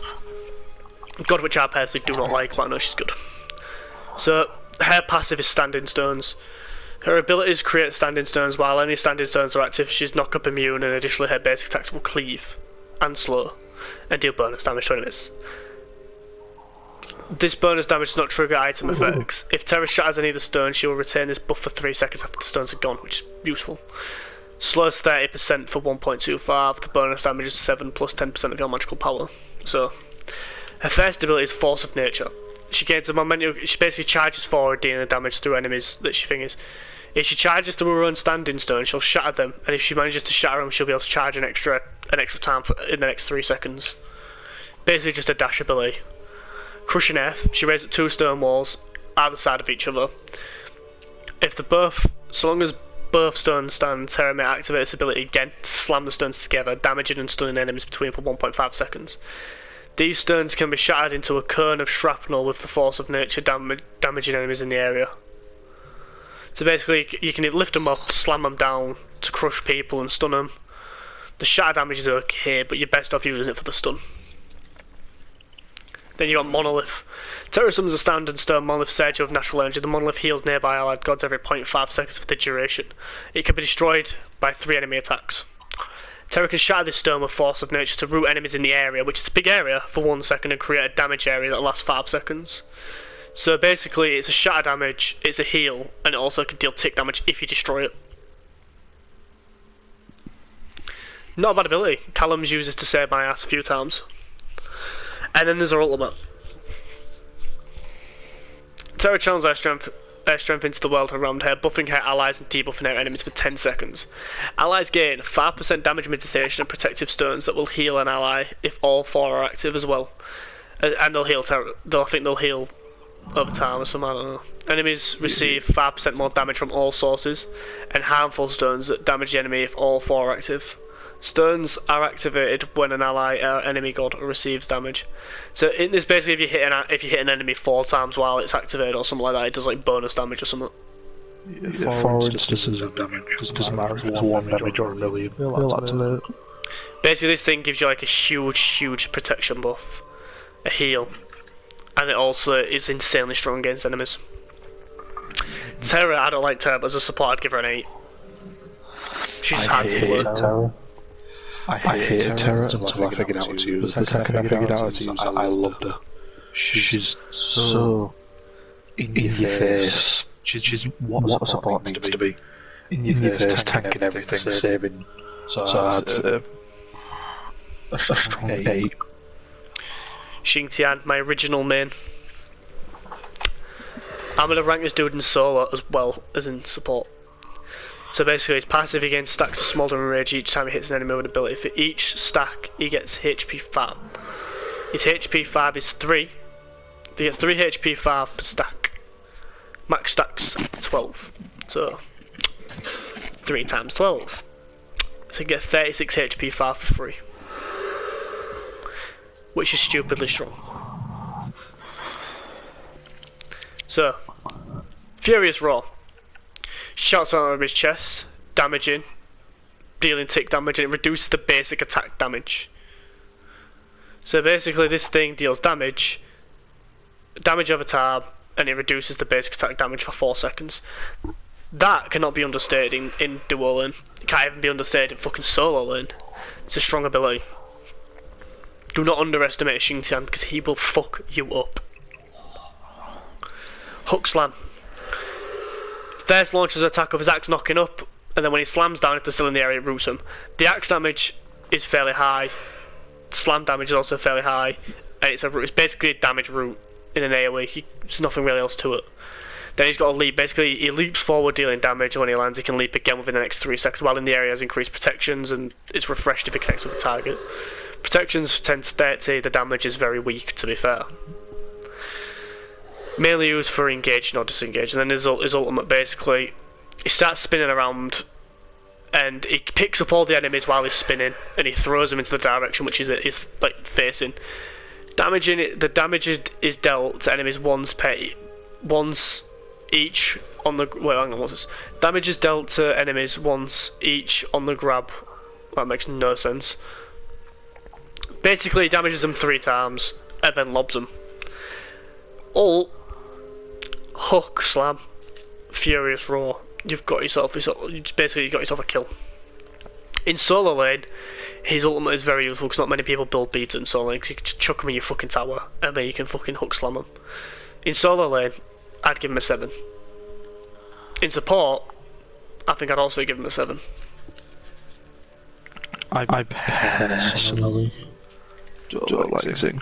God, which I personally do not like, but I know she's good. So, her passive is Standing Stones. Her abilities create Standing Stones. While any Standing Stones are active, she's knock up immune, and additionally her basic attacks will cleave and slow and deal bonus damage to enemies. This bonus damage does not trigger item effects. If Terra shatters any of the stones, she will retain this buff for 3 seconds after the stones are gone, which is useful. Slows 30% for 1.25. The bonus damage is 7 plus 10% of your magical power. So, her first ability is Force of Nature. She gains a momentum. She basically charges forward, dealing damage through enemies that she fingers. If she charges through her own Standing Stone, she'll shatter them, and if she manages to shatter them, she'll be able to charge an extra time in the next 3 seconds. Basically, just a dash ability. Crushing Earth. She raises up 2 stone walls either side of each other. So long as both stones stand, Terra may activate this ability again to slam the stones together, damaging and stunning enemies between for 1.5 seconds. These stones can be shattered into a cone of shrapnel with the Force of Nature, damaging enemies in the area. So basically, you can lift them up, slam them down to crush people and stun them. The shatter damage is okay, but you're best off using it for the stun. Then you got Monolith. Terra summons a Standing Stone Monolith Surge of natural energy. The Monolith heals nearby allied gods every 0.5 seconds for the duration. It can be destroyed by 3 enemy attacks. Terra can shatter this stone with Force of Nature to root enemies in the area, which is a big area, for 1 second and create a damage area that lasts 5 seconds. So basically, it's a shatter damage, it's a heal, and it also can deal tick damage if you destroy it. Not a bad ability. Callum's used this to save my ass a few times. And then there's her ultimate. Terra channels her strength into the world around her, buffing her allies and debuffing her enemies for 10 seconds. Allies gain 5% damage mitigation and protective stones that will heal an ally if all 4 are active as well. And they'll heal Terra. I think they'll heal over time or something, I don't know. Enemies receive 5% more damage from all sources, and harmful stones that damage the enemy if all 4 are active. Stones are activated when an ally or enemy god receives damage. So in this, basically, if you hit an enemy 4 times while it's activated or something like that, it does like bonus damage or something. Yeah, 4 instances of damage. It doesn't matter if it's 1 damage or a million. Basically, this thing gives you like a huge protection buff, a heal, and it also is insanely strong against enemies. Terra, I don't like Terra, but as a support, I'd give her an 8. She's hard to work. I hated Terra until I figured out how to use her. The second I figured out how to use her, I loved her. She's so in your face, which is what a support needs to be. In your face, tanking everything, saving. So that's a strong 8. Xingtian, my original main. I'm going to rank this dude in solo as well as in support. So basically his passive against stacks a smoldering rage each time he hits an enemy with an ability. For each stack he gets HP 5. His HP 5 is 3. He gets 3 HP 5 per stack. Max stacks 12. So 3 times 12. So you get 36 HP 5 for free. Which is stupidly strong. So, Furious Roar. Shouts out of his chest, damaging, dealing tick damage, and it reduces the basic attack damage. So basically this thing deals damage over time, and it reduces the basic attack damage for 4 seconds. That cannot be understated in duo lane. It can't even be understated in fucking solo lane. It's a strong ability. Do not underestimate Xingtian because he will fuck you up. Hook Slam. First launches an attack of his axe knocking up, and then when he slams down, if they're still in the area, it roots him. The axe damage is fairly high. Slam damage is also fairly high, and it's basically a damage root in an AoE. There's nothing really else to it. Then he's got a leap. Basically, he leaps forward dealing damage, and when he lands, he can leap again within the next 3 seconds. While in the area, has increased protections, and it's refreshed if it connects with the target. Protections 10 to 30. The damage is very weak, to be fair. Mainly used for engaging or disengaging. And then his ultimate, basically, he starts spinning around, and he picks up all the enemies while he's spinning, and he throws them into the direction which is like facing. The damage is dealt to enemies once each on the. Wait, hang on, what's this? Damage is dealt to enemies once each on the grab. That makes no sense. Basically, he damages them 3 times and then lobs them. Ult, Hook Slam, Furious Roar. You've got yourself a kill. In solo lane, his ultimate is very useful because not many people build beats in solo lane because you can just chuck them in your fucking tower and then you can fucking hook slam them. In solo lane, I'd give him a 7. In support, I think I'd also give him a 7. I personally don't like Zing.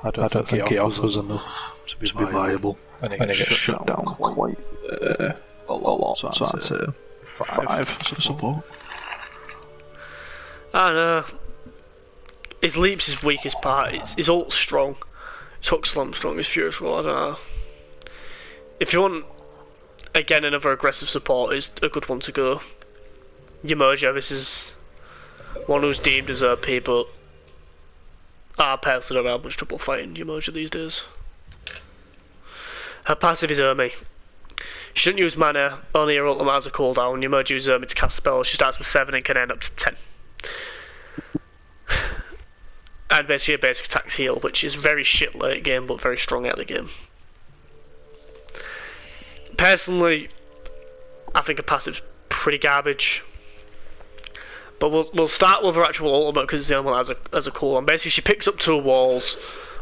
I don't think he offers enough to be viable, and it gets shut down quite a lot, so I'd say 5 for support. I don't know. His leap's his weakest part. His ult's strong. His hook slam's strong. His Furious Roar, I don't know. If you want, again, another aggressive support is a good one to go. Yamoja, this is one who's deemed as OP, but I personally don't have much trouble fighting Yamoja these days. Her passive is Ermi. She doesn't use mana, only her ultimate has a cooldown. Yamoja uses Ermi to cast spells. She starts with 7 and can end up to 10. And basically a basic attacks heal, which is very shit late game but very strong early game. Personally, I think her passive's pretty garbage. But we'll start with her actual ultimate because it's the only one that has a cooldown. Basically, she picks up 2 walls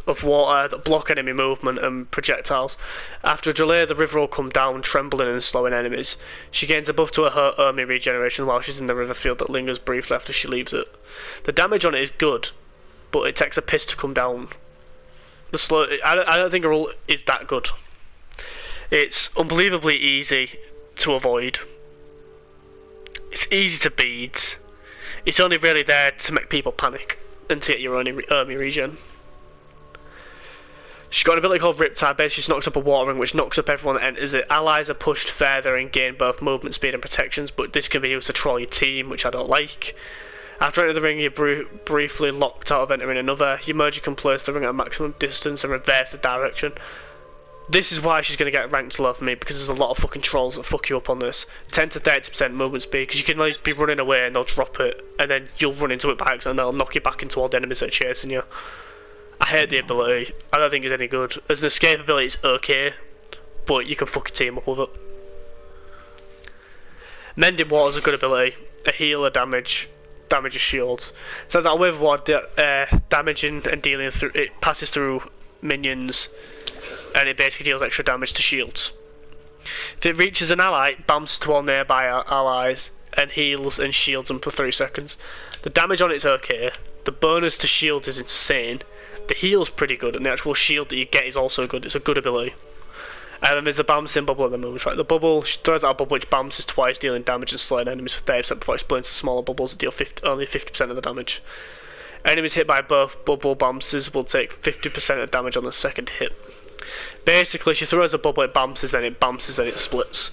of water that block enemy movement and projectiles. After a delay, the river will come down, trembling and slowing enemies. She gains a buff to her Ermi regeneration while she's in the river field that lingers briefly after she leaves it. The damage on it is good, but it takes a piss to come down. I don't think her ult is that good. It's unbelievably easy to avoid. It's easy to beat. It's only really there to make people panic and to get your own Ermi regen. She's got an ability called Riptide. Basically, she knocks up a water ring, which knocks up everyone that enters it. Allies are pushed further and gain both movement speed and protections, but this can be used to troll your team, which I don't like. After entering the ring, you're briefly locked out of entering another. Yamoja can place the ring at a maximum distance and reverse the direction. This is why she's going to get ranked low for me, because there's a lot of fucking trolls that fuck you up on this. 10 to 30% movement speed, because you can like be running away and they'll drop it, and then you'll run into it by accident and they'll knock you back into all the enemies that are chasing you. I hate the ability. I don't think it's any good. As an escape ability, it's okay, but you can fucking team up with it. Mending Water is a good ability. A healer damage your shields. So that with water damaging and dealing through, it passes through minions, and it basically deals extra damage to shields. If it reaches an ally, it bounces to all nearby allies and heals and shields them for 3 seconds. The damage on it's okay. The bonus to shields is insane. The heal's pretty good, and the actual shield that you get is also good. It's a good ability. And then there's a bouncing bubble in the Moonstrike. The bubble, she throws out a bubble which bounces twice, dealing damage and slowing enemies for 30% before it splits into smaller bubbles that deal only 50% of the damage. Enemies hit by both bubble bounces will take 50% of damage on the second hit. Basically, she throws a bubble, it bounces, then it bounces, then it splits.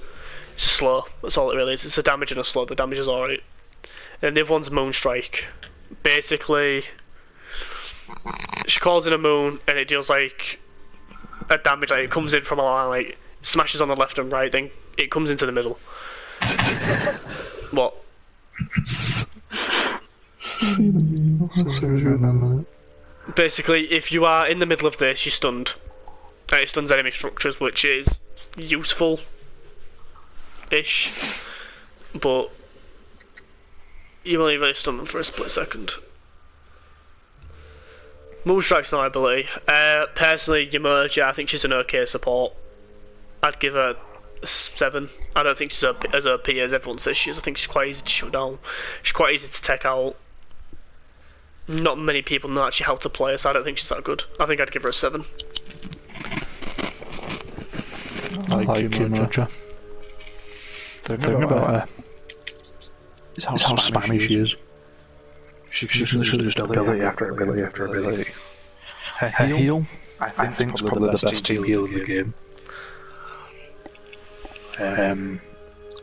It's a slow, that's all it really is. It's a damage and a slow, the damage is alright. And the other one's Moonstrike. Basically, she calls in a moon, and it deals like a damage, like it comes in from a line, like smashes on the left and right, then it comes into the middle. What? Basically, if you are in the middle of this, you're stunned. And it stuns enemy structures, which is useful-ish, but you only really stun them for a split second. Moonstrike's no ability. Personally, Yamurja, I think she's an okay support. I'd give her a 7. I don't think she's as OP as everyone says she is. I think she's quite easy to shut down. She's quite easy to take out. Not many people know actually how to play her, so I don't think she's that good. I think I'd give her a 7. I like Yamurja. The thing about her is how spammy she is. She just ability after ability after ability. Her heal, I think, is probably the best team heal in the game.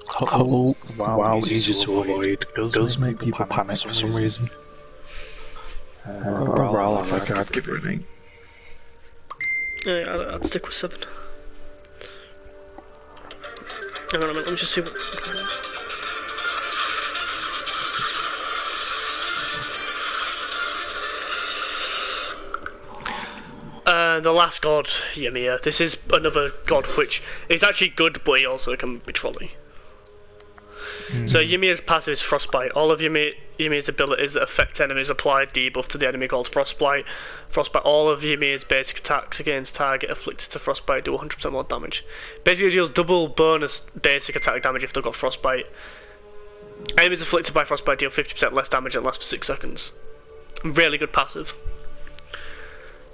Huddle, while easy to avoid, does make people panic for some reason. Overall, I'd give her an 8. Yeah, I'd stick with 7. Hang on a minute, let me just see what... The last god, Ymir. This is another god which is actually good, but he also can be trolly. So Ymir's passive is Frostbite. All of Ymir's abilities that affect enemies apply a debuff to the enemy called Frostbite. All of Ymir's basic attacks against target afflicted to Frostbite do 100% more damage. Basically, it deals double bonus basic attack damage if they've got Frostbite. Enemies afflicted by Frostbite deal 50% less damage and last for 6 seconds. Really good passive.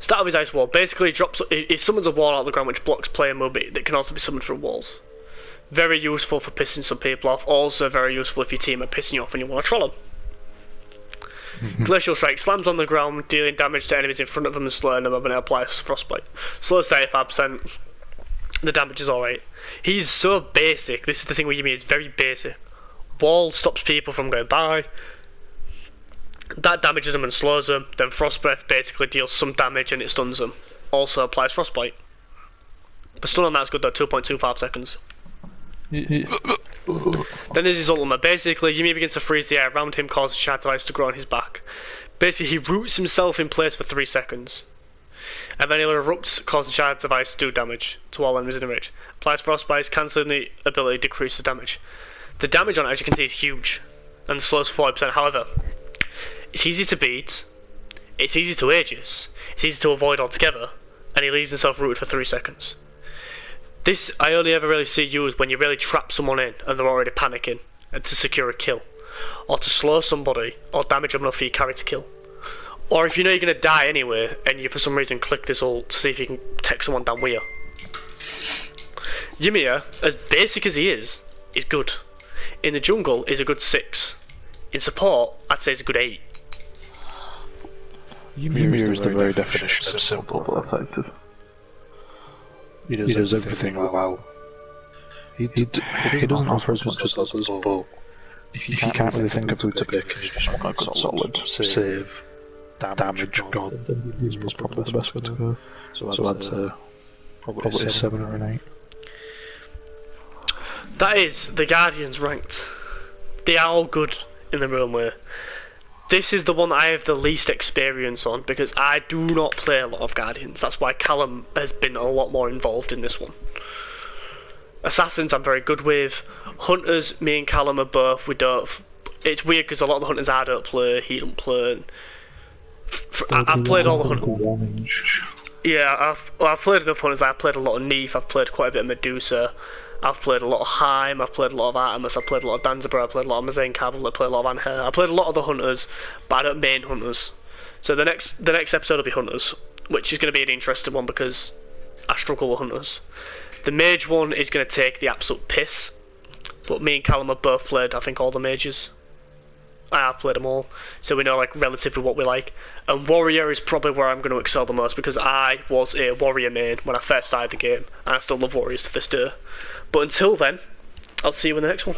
Start of his ice wall. Basically, he summons a wall out of the ground which blocks player movement that can also be summoned from walls. Very useful for pissing some people off. Also very useful if your team are pissing you off and you want to troll them. Glacial Strike slams on the ground, dealing damage to enemies in front of them and slowing them, and it applies Frostbite. Slows 35%. The damage is alright. He's so basic. This is the thing with Ymir, he's very basic. Wall stops people from going by. That damages them and slows them. Then Frostbite basically deals some damage and it stuns them. Also applies Frostbite. The stun on that's good though, 2.25 seconds. Then there's his ultimate. Basically, Ymir begins to freeze the air around him, causing Shard of Ice to grow on his back. Basically, he roots himself in place for 3 seconds. And then he'll erupt, causing Shards of Ice to do damage to all enemies in range. Applies Frostbite, cancelling the ability, decreases damage. The damage on it, as you can see, is huge. And slows 40%. However, it's easy to beat, it's easy to Aegis, it's easy to avoid altogether, and he leaves himself rooted for 3 seconds. This I only ever really see used when you really trap someone in and they're already panicking, and to secure a kill. Or to slow somebody, or damage them enough for your carry to kill. Or if you know you're going to die anyway, and you for some reason click this ult to see if you can take someone down with you. Ymir, as basic as he is good. In the jungle, is a good 6. In support, I'd say he's a good 8. Ymir is the very definition of simple but effective. He does everything well. He doesn't offer as much as others, but if you can't really think of who to pick, and you just want a good solid save, damage god, then he's probably the best way to go. So I'd say probably a 7 or an 8. That is the Guardians ranked. They are all good in their own way. This is the one that I have the least experience on because I do not play a lot of Guardians. That's why Callum has been a lot more involved in this one. Assassins I'm very good with. Hunters, me and Callum are both, we don't... It's weird because a lot of the Hunters I don't play, he don't play. I've played all the Hunters. Yeah, I've played enough Hunters. I've played a lot of Neef, I've played quite a bit of Medusa. I've played a lot of Heim, I've played a lot of Artemis, I've played a lot of Danzibar, I've played a lot of Mazenkav, I've played a lot of Anher, I've played a lot of the Hunters, but I don't main Hunters. So the next episode will be Hunters, which is going to be an interesting one because I struggle with Hunters. The Mage one is going to take the absolute piss, but me and Callum have both played, I think, all the Mages. I have played them all, so we know like relatively what we like. And Warrior is probably where I'm going to excel the most because I was a Warrior main when I first started the game, and I still love Warriors to this day. But until then, I'll see you in the next one.